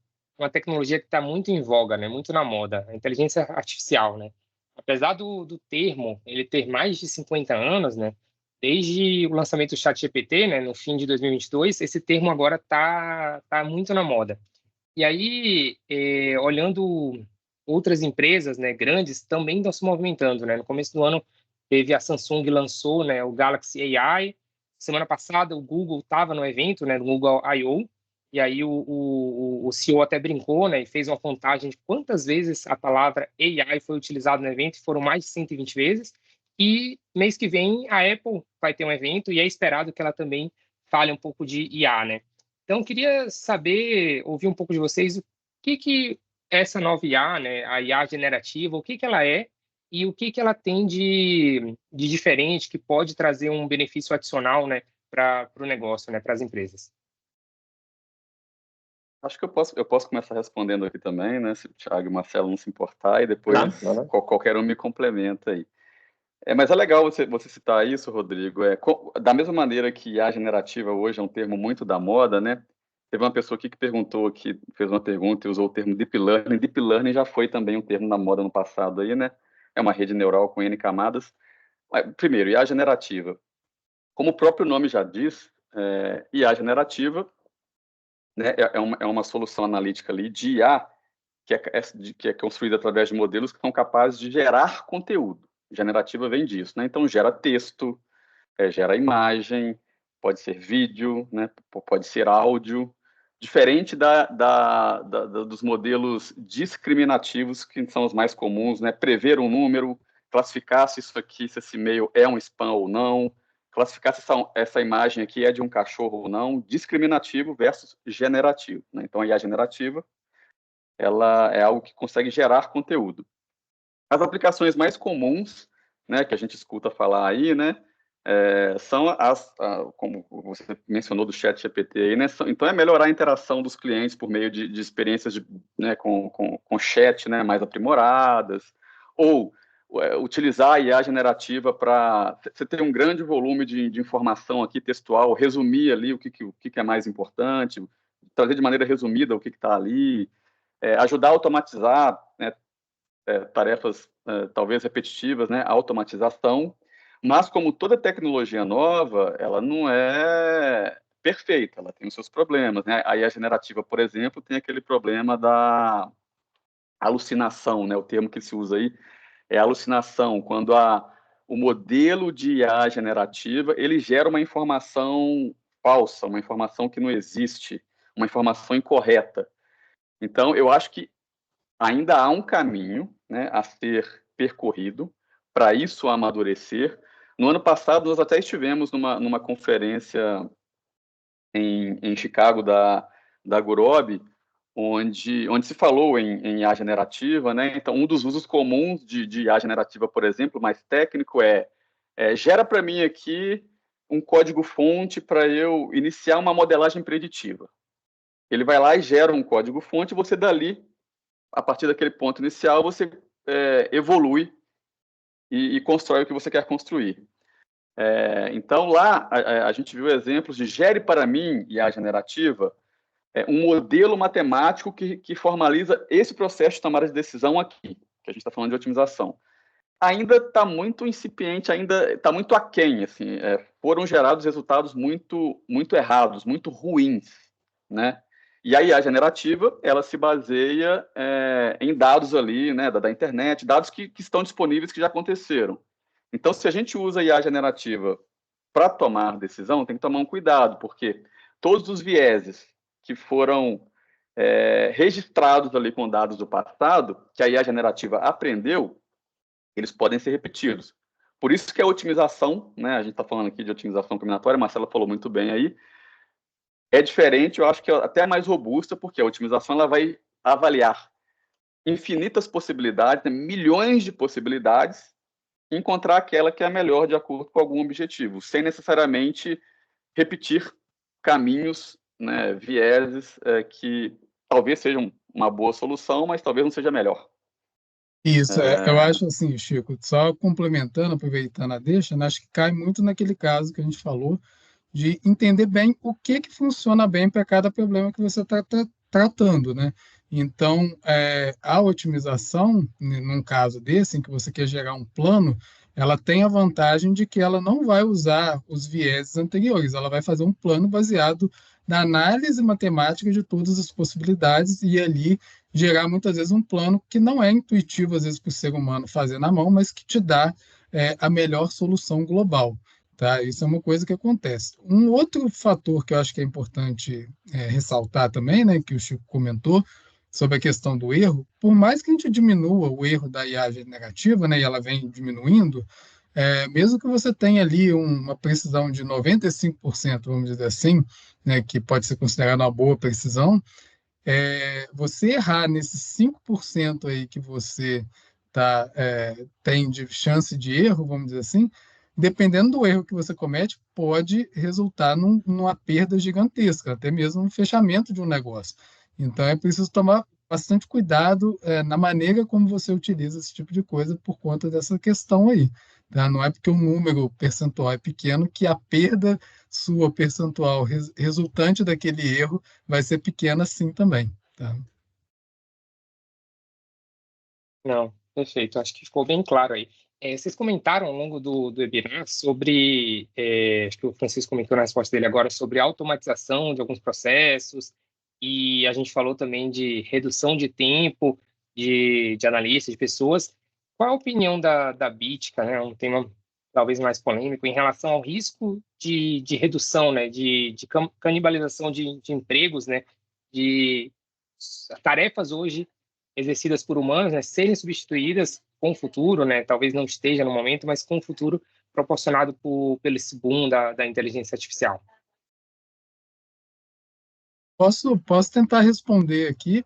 tecnologia que está muito em voga, né, muito na moda, a inteligência artificial, né. Apesar do termo ele ter mais de 50 anos, né, desde o lançamento do ChatGPT, né, no fim de 2022, esse termo agora tá muito na moda. E aí, olhando outras empresas, né, grandes, também estão se movimentando, né. No começo do ano, teve a Samsung lançou, né, o Galaxy AI. Semana passada, o Google estava no evento, né, no Google I/O, e aí o CEO até brincou, né, e fez uma contagem de quantas vezes a palavra AI foi utilizada no evento, e foram mais de 120 vezes. E mês que vem, a Apple vai ter um evento, e é esperado que ela também fale um pouco de IA, né. Então, eu queria saber, ouvir um pouco de vocês, o que essa nova IA, né, a IA generativa, o que ela é e o que ela tem de diferente que pode trazer um benefício adicional, né, para o negócio, né, para as empresas. Acho que eu posso começar respondendo aqui também, né, se o Thiago e o Marcelo não se importar, e depois qualquer um me complementa aí. Mas é legal você citar isso, Rodrigo. Da mesma maneira que a generativa hoje é um termo muito da moda, né? Teve uma pessoa aqui que fez uma pergunta e usou o termo Deep Learning. Deep Learning já foi também um termo da moda no passado aí, né? É uma rede neural com N camadas. Primeiro, IA generativa. Como o próprio nome já diz, IA generativa, né, é uma solução analítica ali de IA que é construída através de modelos que são capazes de gerar conteúdo. Generativa vem disso, né? Então, gera texto, gera imagem, pode ser vídeo, né? Pode ser áudio, diferente dos modelos discriminativos, que são os mais comuns, né? Prever um número, classificar se esse e-mail é um spam ou não, classificar se essa imagem aqui é de um cachorro ou não, discriminativo versus generativo, né? Então, a IA generativa, ela é algo que consegue gerar conteúdo. As aplicações mais comuns, né, que a gente escuta falar aí, né, são como você mencionou do ChatGPT aí, né, então é melhorar a interação dos clientes por meio de experiências né, com chat, né, mais aprimoradas, ou utilizar a IA generativa para você ter um grande volume de informação aqui textual, resumir ali o que é mais importante, trazer de maneira resumida o que está ali, ajudar a automatizar, né, tarefas talvez repetitivas, né, automatização, mas como toda tecnologia nova, ela não é perfeita, ela tem os seus problemas, né? A IA generativa, por exemplo, tem aquele problema da alucinação, né? O termo que se usa aí é alucinação, quando o modelo de IA generativa, ele gera uma informação falsa, uma informação que não existe, uma informação incorreta. Então, eu acho que ainda há um caminho, né, a ser percorrido para isso amadurecer. No ano passado, nós até estivemos numa conferência em Chicago da Gurobi, onde se falou em IA generativa, né? Então, um dos usos comuns de IA generativa, por exemplo, mais técnico, gera para mim aqui um código-fonte para eu iniciar uma modelagem preditiva. Ele vai lá e gera um código-fonte, e você dali, a partir daquele ponto inicial, você evolui e constrói o que você quer construir. Então, lá, a gente viu exemplos de gere para mim IA generativa, um modelo matemático que formaliza esse processo de tomada de decisão aqui, que a gente está falando de otimização. Ainda está muito incipiente, ainda está muito aquém, assim, foram gerados resultados muito, muito errados, muito ruins, né? E a IA generativa, ela se baseia em dados ali, né, da internet, dados que estão disponíveis, que já aconteceram. Então, se a gente usa a IA generativa para tomar decisão, tem que tomar um cuidado, porque todos os vieses que foram registrados ali com dados do passado, que a IA generativa aprendeu, eles podem ser repetidos. Por isso que a otimização, né, a gente está falando aqui de otimização combinatória, a Marcela falou muito bem aí, é diferente, eu acho que é até mais robusta, porque a otimização ela vai avaliar infinitas possibilidades, né, milhões de possibilidades, e encontrar aquela que é a melhor de acordo com algum objetivo, sem necessariamente repetir caminhos, né, vieses que talvez sejam uma boa solução, mas talvez não seja melhor. Isso, eu acho assim, Chico, só complementando, aproveitando a deixa, né, acho que cai muito naquele caso que a gente falou, de entender bem o que funciona bem para cada problema que você está tratando, né? Então, a otimização, num caso desse, em que você quer gerar um plano, ela tem a vantagem de que ela não vai usar os vieses anteriores, ela vai fazer um plano baseado na análise matemática de todas as possibilidades e ali gerar muitas vezes um plano que não é intuitivo, às vezes, para o ser humano fazer na mão, mas que te dá a melhor solução global. Tá? Isso é uma coisa que acontece. Um outro fator que eu acho que é importante ressaltar também, né, que o Chico comentou, sobre a questão do erro, por mais que a gente diminua o erro da IA generativa, né, e ela vem diminuindo, mesmo que você tenha ali uma precisão de 95%, vamos dizer assim, né, que pode ser considerada uma boa precisão, você errar nesses 5% aí que você tem de chance de erro, vamos dizer assim, dependendo do erro que você comete, pode resultar numa perda gigantesca, até mesmo no fechamento de um negócio. Então, é preciso tomar bastante cuidado na maneira como você utiliza esse tipo de coisa por conta dessa questão aí. Tá? Não é porque o número percentual é pequeno que a perda sua percentual resultante daquele erro vai ser pequena assim também. Tá? Não, perfeito. Acho que ficou bem claro aí. Vocês comentaram ao longo do webinar sobre, acho que o Francisco comentou na resposta dele agora, sobre automatização de alguns processos, e a gente falou também de redução de tempo de analistas, de pessoas. Qual a opinião da Bítica, né, um tema talvez mais polêmico, em relação ao risco de redução, né, de canibalização de empregos, né, de tarefas hoje exercidas por humanos, né, serem substituídas com o futuro, né, talvez não esteja no momento, mas com o futuro proporcionado pelo esse boom da inteligência artificial? Posso tentar responder aqui.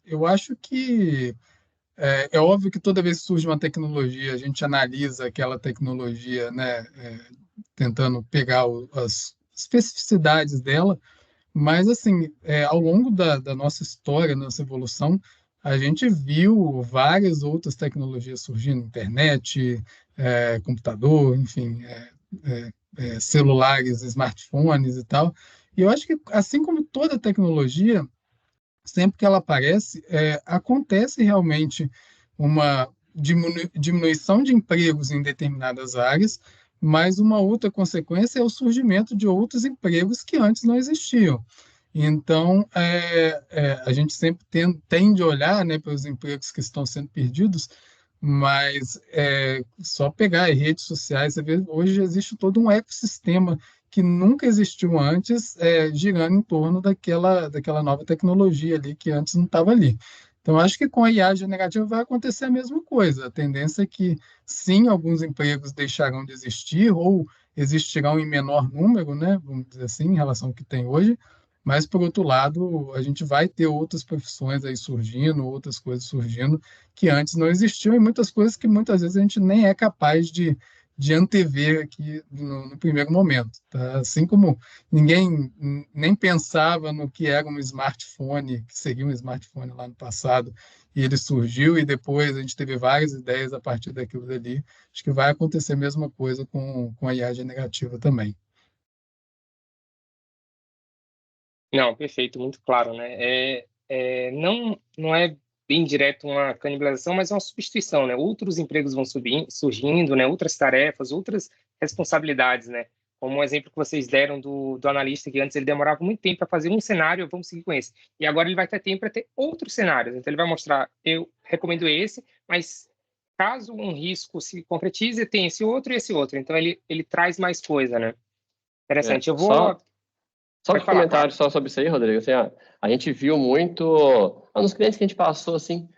Eu acho que é óbvio que toda vez que surge uma tecnologia, a gente analisa aquela tecnologia, né, tentando pegar as especificidades dela, mas, assim, ao longo da nossa história, nossa evolução, a gente viu várias outras tecnologias surgindo, internet, computador, enfim, celulares, smartphones e tal. E eu acho que, assim como toda tecnologia, sempre que ela aparece, acontece realmente uma diminuição de empregos em determinadas áreas, mas uma outra consequência é o surgimento de outros empregos que antes não existiam. Então, a gente sempre tende a olhar, né, para os empregos que estão sendo perdidos, mas só pegar as redes sociais, você vê, hoje existe todo um ecossistema que nunca existiu antes, girando em torno daquela nova tecnologia ali que antes não estava ali. Então, acho que com a IA generativa vai acontecer a mesma coisa. A tendência é que, sim, alguns empregos deixarão de existir ou existirão em menor número, né, vamos dizer assim, em relação ao que tem hoje, mas, por outro lado, a gente vai ter outras profissões aí surgindo, outras coisas surgindo que antes não existiam e muitas coisas que muitas vezes a gente nem é capaz de antever aqui no primeiro momento. Tá? Assim como ninguém nem pensava no que era um smartphone, que seria um smartphone lá no passado, e ele surgiu e depois a gente teve várias ideias a partir daquilo dali. Acho que vai acontecer a mesma coisa com a IA generativa também. Não, perfeito, muito claro, né? Não é bem direto uma canibalização, mas é uma substituição, né? Outros empregos vão surgindo, né? Outras tarefas, outras responsabilidades, né? Como o exemplo que vocês deram do analista, que antes ele demorava muito tempo para fazer um cenário, vamos seguir com esse. E agora ele vai ter tempo para ter outros cenários. Então ele vai mostrar, eu recomendo esse, mas caso um risco se concretize, tem esse outro e esse outro. Então ele traz mais coisa, né? Interessante. Eu vou... Só um comentário só sobre isso aí, Rodrigo. Assim, a gente viu muito nos clientes que a gente passou, assim,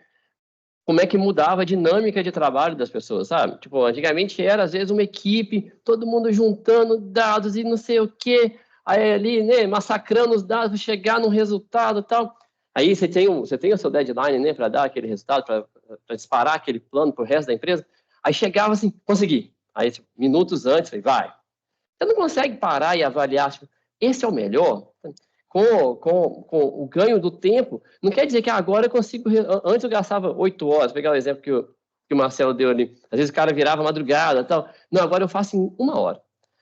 como é que mudava a dinâmica de trabalho das pessoas, sabe? Tipo, antigamente era, às vezes, uma equipe, todo mundo juntando dados e não sei o quê, aí ali, né, massacrando os dados para chegar num resultado e tal. Aí você tem o seu deadline, né, para dar aquele resultado, para disparar aquele plano para o resto da empresa. Aí chegava assim, consegui. Aí, tipo, minutos antes, vai. Você não consegue parar e avaliar, tipo, esse é o melhor? Com o ganho do tempo, não quer dizer que agora eu consigo... Antes eu gastava 8 horas, pegar o exemplo que o Marcelo deu ali. Às vezes o cara virava madrugada e tal. Não, agora eu faço em 1 hora.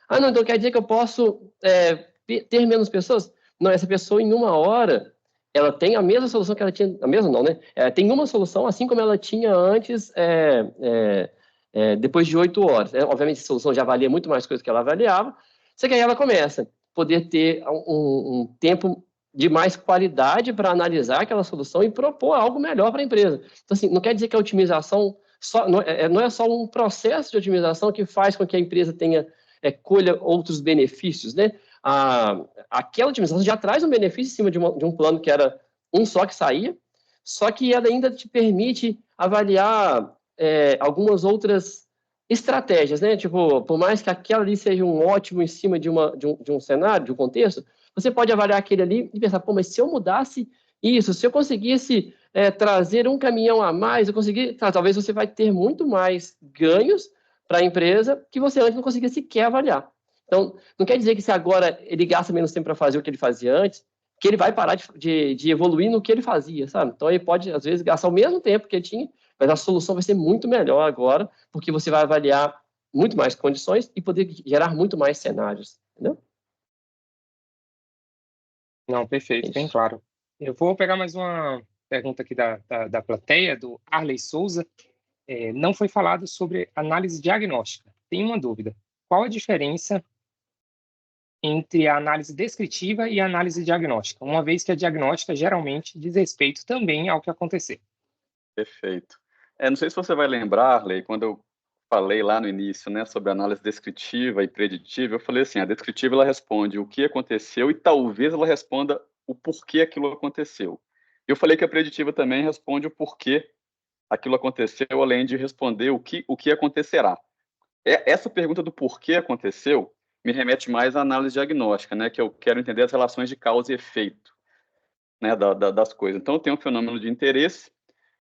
Ah, não, então quer dizer que eu posso ter menos pessoas? Não, essa pessoa em 1 hora, ela tem a mesma solução que ela tinha... A mesma não, né? Tem uma solução, assim como ela tinha antes... depois de 8 horas. Obviamente, a solução já valia muito mais coisa que ela avaliava. Só que aí ela começa a poder ter um tempo de mais qualidade para analisar aquela solução e propor algo melhor para a empresa. Então, assim, não quer dizer que a otimização não é só um processo de otimização que faz com que a empresa colha outros benefícios, né? Aquela otimização já traz um benefício em cima de um plano que era um só que saía, só que ela ainda te permite avaliar algumas outras estratégias, né? Tipo, por mais que aquela ali seja um ótimo em cima de um cenário, de um contexto, você pode avaliar aquele ali e pensar, pô, mas se eu mudasse isso, se eu conseguisse trazer um caminhão a mais, talvez você vai ter muito mais ganhos para a empresa que você antes não conseguia sequer avaliar. Então, não quer dizer que se agora ele gasta menos tempo para fazer o que ele fazia antes, que ele vai parar de evoluir no que ele fazia, sabe? Então, ele pode, às vezes, gastar o mesmo tempo que ele tinha, mas a solução vai ser muito melhor agora, porque você vai avaliar muito mais condições e poder gerar muito mais cenários, entendeu? Não, perfeito, bem claro. Eu vou pegar mais uma pergunta aqui da plateia, do Arley Souza. Não foi falado sobre análise diagnóstica. Tenho uma dúvida. Qual a diferença entre a análise descritiva e a análise diagnóstica, uma vez que a diagnóstica geralmente diz respeito também ao que acontecer? Perfeito. Não sei se você vai lembrar, Arley, quando eu falei lá no início, né, sobre análise descritiva e preditiva, eu falei assim, a descritiva ela responde o que aconteceu e talvez ela responda o porquê aquilo aconteceu. Eu falei que a preditiva também responde o porquê aquilo aconteceu, além de responder o que acontecerá. Essa pergunta do porquê aconteceu me remete mais à análise diagnóstica, né, que eu quero entender as relações de causa e efeito, né, das coisas. Então, eu tenho um fenômeno de interesse,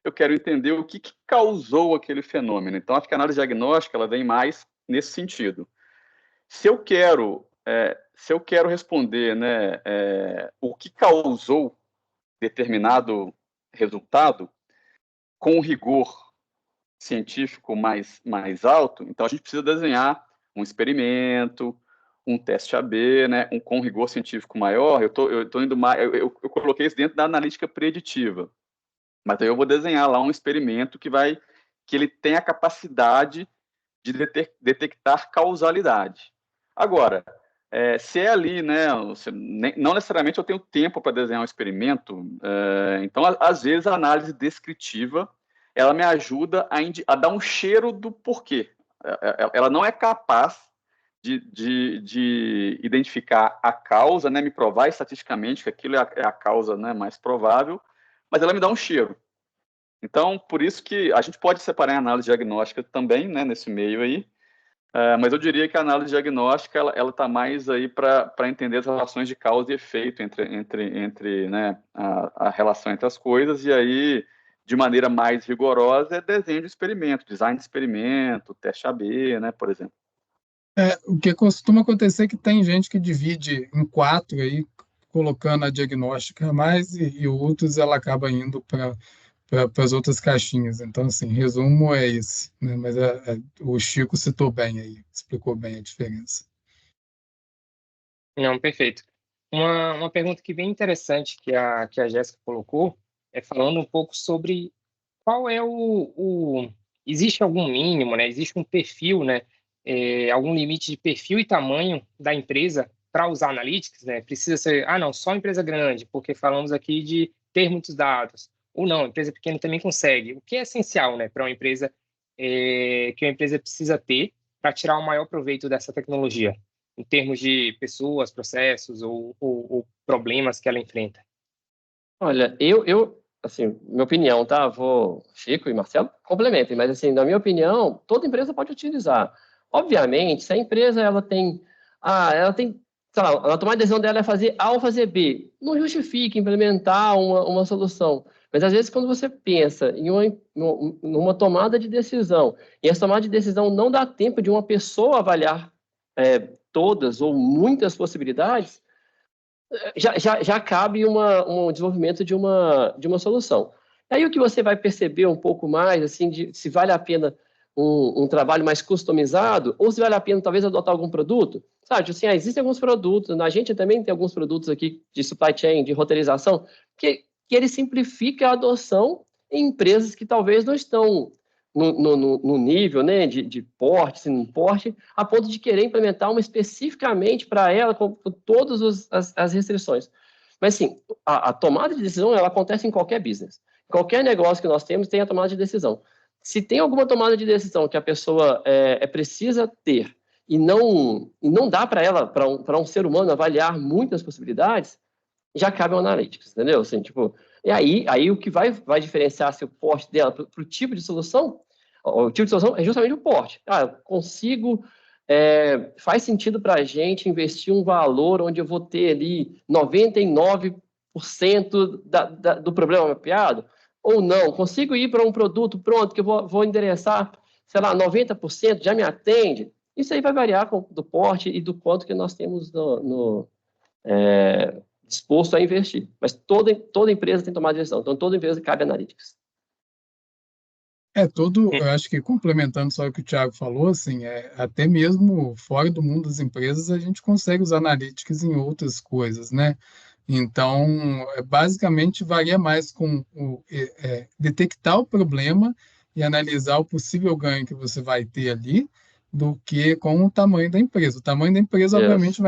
eu quero entender o que causou aquele fenômeno. Então, acho que a análise diagnóstica ela vem mais nesse sentido. Se eu quero responder, né, o que causou determinado resultado com rigor científico mais alto, então a gente precisa desenhar um experimento, um teste AB, né, com rigor científico maior. Eu tô indo mais, eu coloquei isso dentro da analítica preditiva. Mas aí eu vou desenhar lá um experimento que ele tem a capacidade de detectar causalidade. Agora, se é ali, né, não necessariamente eu tenho tempo para desenhar um experimento, então, às vezes, a análise descritiva, ela me ajuda a dar um cheiro do porquê. Ela não é capaz de identificar a causa, né, me provar estatisticamente que aquilo é a causa, né, mais provável, mas ela me dá um cheiro. Então, por isso que a gente pode separar a análise diagnóstica também, né, nesse meio aí, mas eu diria que a análise diagnóstica ela está mais aí para entender as relações de causa e efeito entre né, a relação entre as coisas, e aí, de maneira mais rigorosa, é desenho de experimento, design de experimento, teste AB, né, por exemplo. O que costuma acontecer é que tem gente que divide em 4 aí, colocando a diagnóstica a mais e outros ela acaba indo para as outras caixinhas. Então, assim, resumo é esse, né? Mas o Chico citou bem aí, explicou bem a diferença. Não, perfeito. Uma pergunta que bem interessante que a Jéssica colocou é falando um pouco sobre qual é existe algum mínimo, né? Existe um perfil, né? Algum limite de perfil e tamanho da empresa para usar analytics, né? Precisa ser, não, só empresa grande, porque falamos aqui de ter muitos dados. Ou não, empresa pequena também consegue. O que é essencial, né, para uma empresa que uma empresa precisa ter para tirar o maior proveito dessa tecnologia, em termos de pessoas, processos ou problemas que ela enfrenta? Olha, assim, minha opinião, tá? Chico e Marcelo complementem, mas assim, na minha opinião, toda empresa pode utilizar. Obviamente, se a empresa ela tem, sei lá, a tomada de decisão dela é fazer A ou fazer B, não justifica implementar uma solução. Mas às vezes quando você pensa numa tomada de decisão, e essa tomada de decisão não dá tempo de uma pessoa avaliar todas ou muitas possibilidades, já cabe um desenvolvimento de uma solução. Aí o que você vai perceber um pouco mais, assim, de se vale a pena um trabalho mais customizado, ou se vale a pena talvez adotar algum produto, sabe? Assim, existem alguns produtos, a gente também tem alguns produtos aqui de supply chain, de roteirização, que ele simplifica a adoção em empresas que talvez não estão no nível, né, de porte, se não porte, a ponto de querer implementar uma especificamente para ela, com todas as restrições. Mas, sim, a tomada de decisão, ela acontece em qualquer business. Qualquer negócio que nós temos tem a tomada de decisão. Se tem alguma tomada de decisão que a pessoa precisa ter e não dá para ela, para um ser humano, avaliar muitas possibilidades, já cabe ao Analytics, entendeu? Assim, tipo, e aí o que vai diferenciar o porte dela para o tipo de solução, o tipo de solução é justamente o porte. Consigo, faz sentido para a gente investir um valor onde eu vou ter ali 99% do problema mapeado? Ou não? Consigo ir para um produto pronto que eu vou endereçar, sei lá, 90%, já me atende? Isso aí vai variar do porte e do quanto que nós temos disposto a investir. Mas toda empresa tem tomada de decisão, então toda empresa cabe Analytics. Eu acho que complementando só o que o Thiago falou, assim, até mesmo fora do mundo das empresas, a gente consegue usar Analytics em outras coisas, né? Então, basicamente, varia mais com detectar o problema e analisar o possível ganho que você vai ter ali, do que com o tamanho da empresa. O tamanho da empresa, obviamente,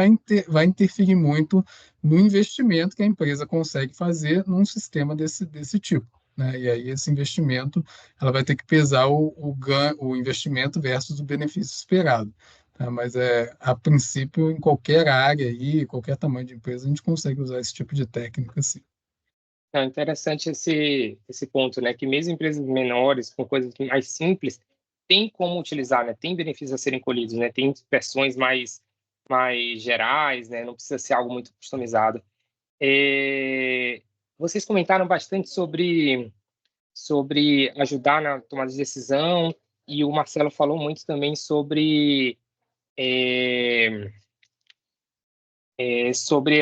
vai interferir muito no investimento que a empresa consegue fazer num sistema desse tipo, né? E aí esse investimento, ela vai ter que pesar o investimento versus o benefício esperado. Tá? Mas a princípio, em qualquer área aí, qualquer tamanho de empresa, a gente consegue usar esse tipo de técnica, sim. É interessante esse ponto, né? Que mesmo empresas menores, com coisas mais simples, tem como utilizar, né? Tem benefícios a serem colhidos, né? Tem versões mais gerais, né? Não precisa ser algo muito customizado. Vocês comentaram bastante sobre ajudar na tomada de decisão, e o Marcelo falou muito também sobre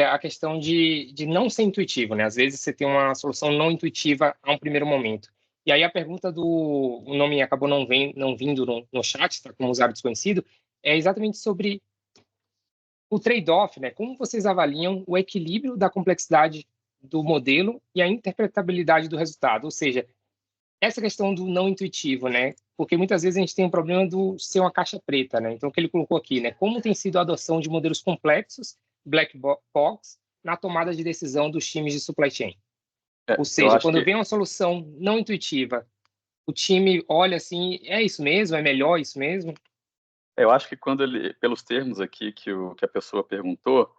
a questão de não ser intuitivo, né? Às vezes você tem uma solução não intuitiva a um primeiro momento. E aí a pergunta o nome acabou não vindo no chat, está como usuário desconhecido, é exatamente sobre o trade-off, né? Como vocês avaliam o equilíbrio da complexidade do modelo e a interpretabilidade do resultado? Ou seja, essa questão do não intuitivo, né? porque muitas vezes a gente tem um problema do ser uma caixa preta, né? Então, o que ele colocou aqui, né? Como tem sido a adoção de modelos complexos, black box, na tomada de decisão dos times de supply chain. Ou seja, quando vem uma solução não intuitiva, o time olha assim, é isso mesmo? É melhor isso mesmo? Eu acho que quando pelos termos aqui que a pessoa perguntou,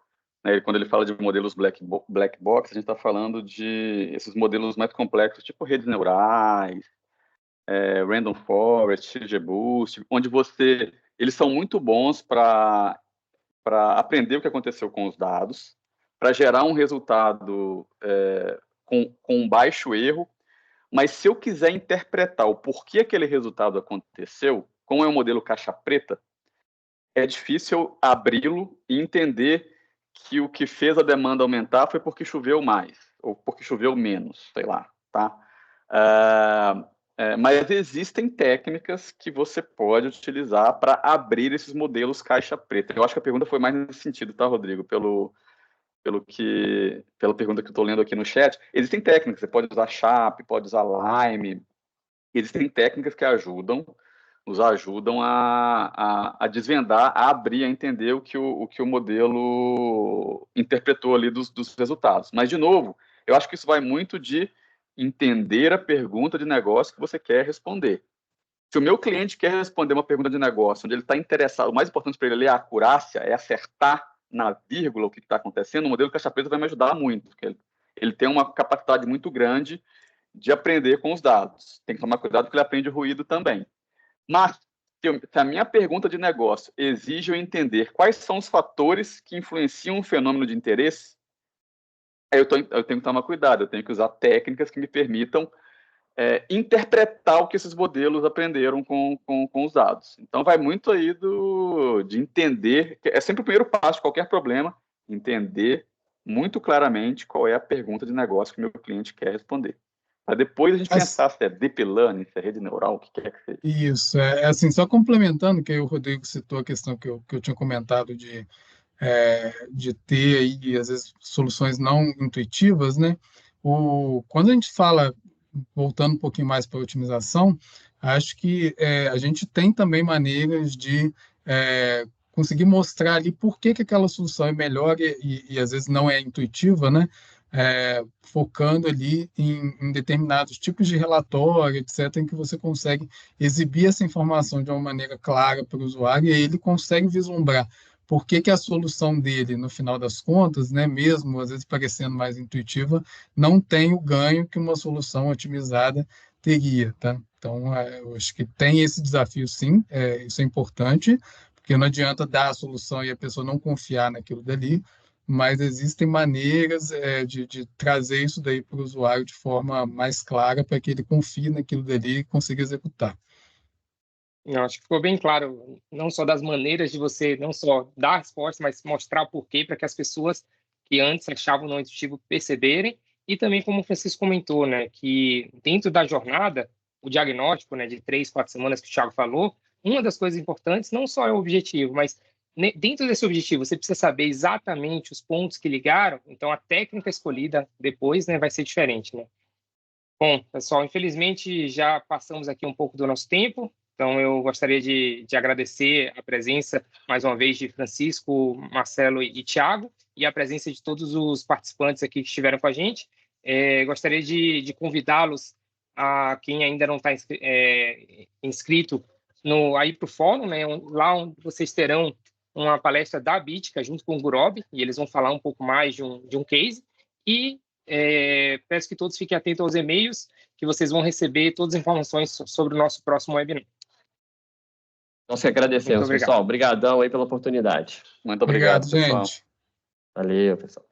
né, quando ele fala de modelos black box, a gente está falando de esses modelos mais complexos, tipo redes neurais, Random Forest, XGBoost, onde eles são muito bons para aprender o que aconteceu com os dados, para gerar um resultado com baixo erro, mas se eu quiser interpretar o porquê aquele resultado aconteceu, como é um modelo caixa preta, é difícil abri-lo e entender que o que fez a demanda aumentar foi porque choveu mais, ou porque choveu menos, sei lá, tá? Mas existem técnicas que você pode utilizar para abrir esses modelos caixa preta. Eu acho que a pergunta foi mais nesse sentido, tá, Rodrigo? Pela pergunta que eu estou lendo aqui no chat. Existem técnicas, você pode usar SHAP, pode usar Lime, existem técnicas que nos ajudam a desvendar, a abrir, a entender o que o modelo interpretou ali dos resultados. Mas, de novo, eu acho que isso vai muito de entender a pergunta de negócio que você quer responder. Se o meu cliente quer responder uma pergunta de negócio onde ele está interessado, o mais importante para ele é a acurácia, é acertar na vírgula o que está acontecendo, o modelo caixa preta vai me ajudar muito, porque ele tem uma capacidade muito grande de aprender com os dados. Tem que tomar cuidado porque ele aprende ruído também. Mas, se a minha pergunta de negócio exige eu entender quais são os fatores que influenciam o fenômeno de interesse, eu tenho que tomar cuidado, eu tenho que usar técnicas que me permitam interpretar o que esses modelos aprenderam com os dados. Então, vai muito aí de entender, é sempre o primeiro passo de qualquer problema, entender muito claramente qual é a pergunta de negócio que o meu cliente quer responder. Para depois a gente pensar se é deep learning, se é rede neural, o que quer que seja. Isso, assim, só complementando, que aí o Rodrigo citou a questão que eu tinha comentado de ter aí, às vezes, soluções não intuitivas, né? Quando a gente fala, voltando um pouquinho mais para a otimização, acho que a gente tem também maneiras de conseguir mostrar ali por que aquela solução é melhor e às vezes não é intuitiva, né? Focando ali em determinados tipos de relatório, etc., em que você consegue exibir essa informação de uma maneira clara para o usuário e aí ele consegue vislumbrar por que a solução dele, no final das contas, né, mesmo às vezes parecendo mais intuitiva, não tem o ganho que uma solução otimizada teria, tá? Então, eu acho que tem esse desafio, sim, isso é importante, porque não adianta dar a solução e a pessoa não confiar naquilo dali, mas existem maneiras de trazer isso daí para o usuário de forma mais clara para que ele confie naquilo dali e consiga executar. Não, acho que ficou bem claro, não só das maneiras de você não só dar a resposta, mas mostrar o porquê para que as pessoas que antes achavam não intuitivo perceberem, e também como o Francisco comentou, né, que dentro da jornada, o diagnóstico, né, de 3, 4 semanas que o Thiago falou, uma das coisas importantes não só é o objetivo, mas dentro desse objetivo você precisa saber exatamente os pontos que ligaram, então a técnica escolhida depois, né, vai ser diferente, né. Bom, pessoal, infelizmente já passamos aqui um pouco do nosso tempo. Então, eu gostaria de agradecer a presença, mais uma vez, de Francisco, Marcelo e Thiago, e a presença de todos os participantes aqui que estiveram com a gente. Gostaria de convidá-los, a quem ainda não está inscrito, aí para o fórum, né, lá onde vocês terão uma palestra da Bitica junto com o Gurobi, e eles vão falar um pouco mais de um case. E peço que todos fiquem atentos aos e-mails, que vocês vão receber todas as informações sobre o nosso próximo webinar. Nós que agradecemos, pessoal. Obrigadão aí pela oportunidade. Muito obrigado, pessoal. Gente. Valeu, pessoal.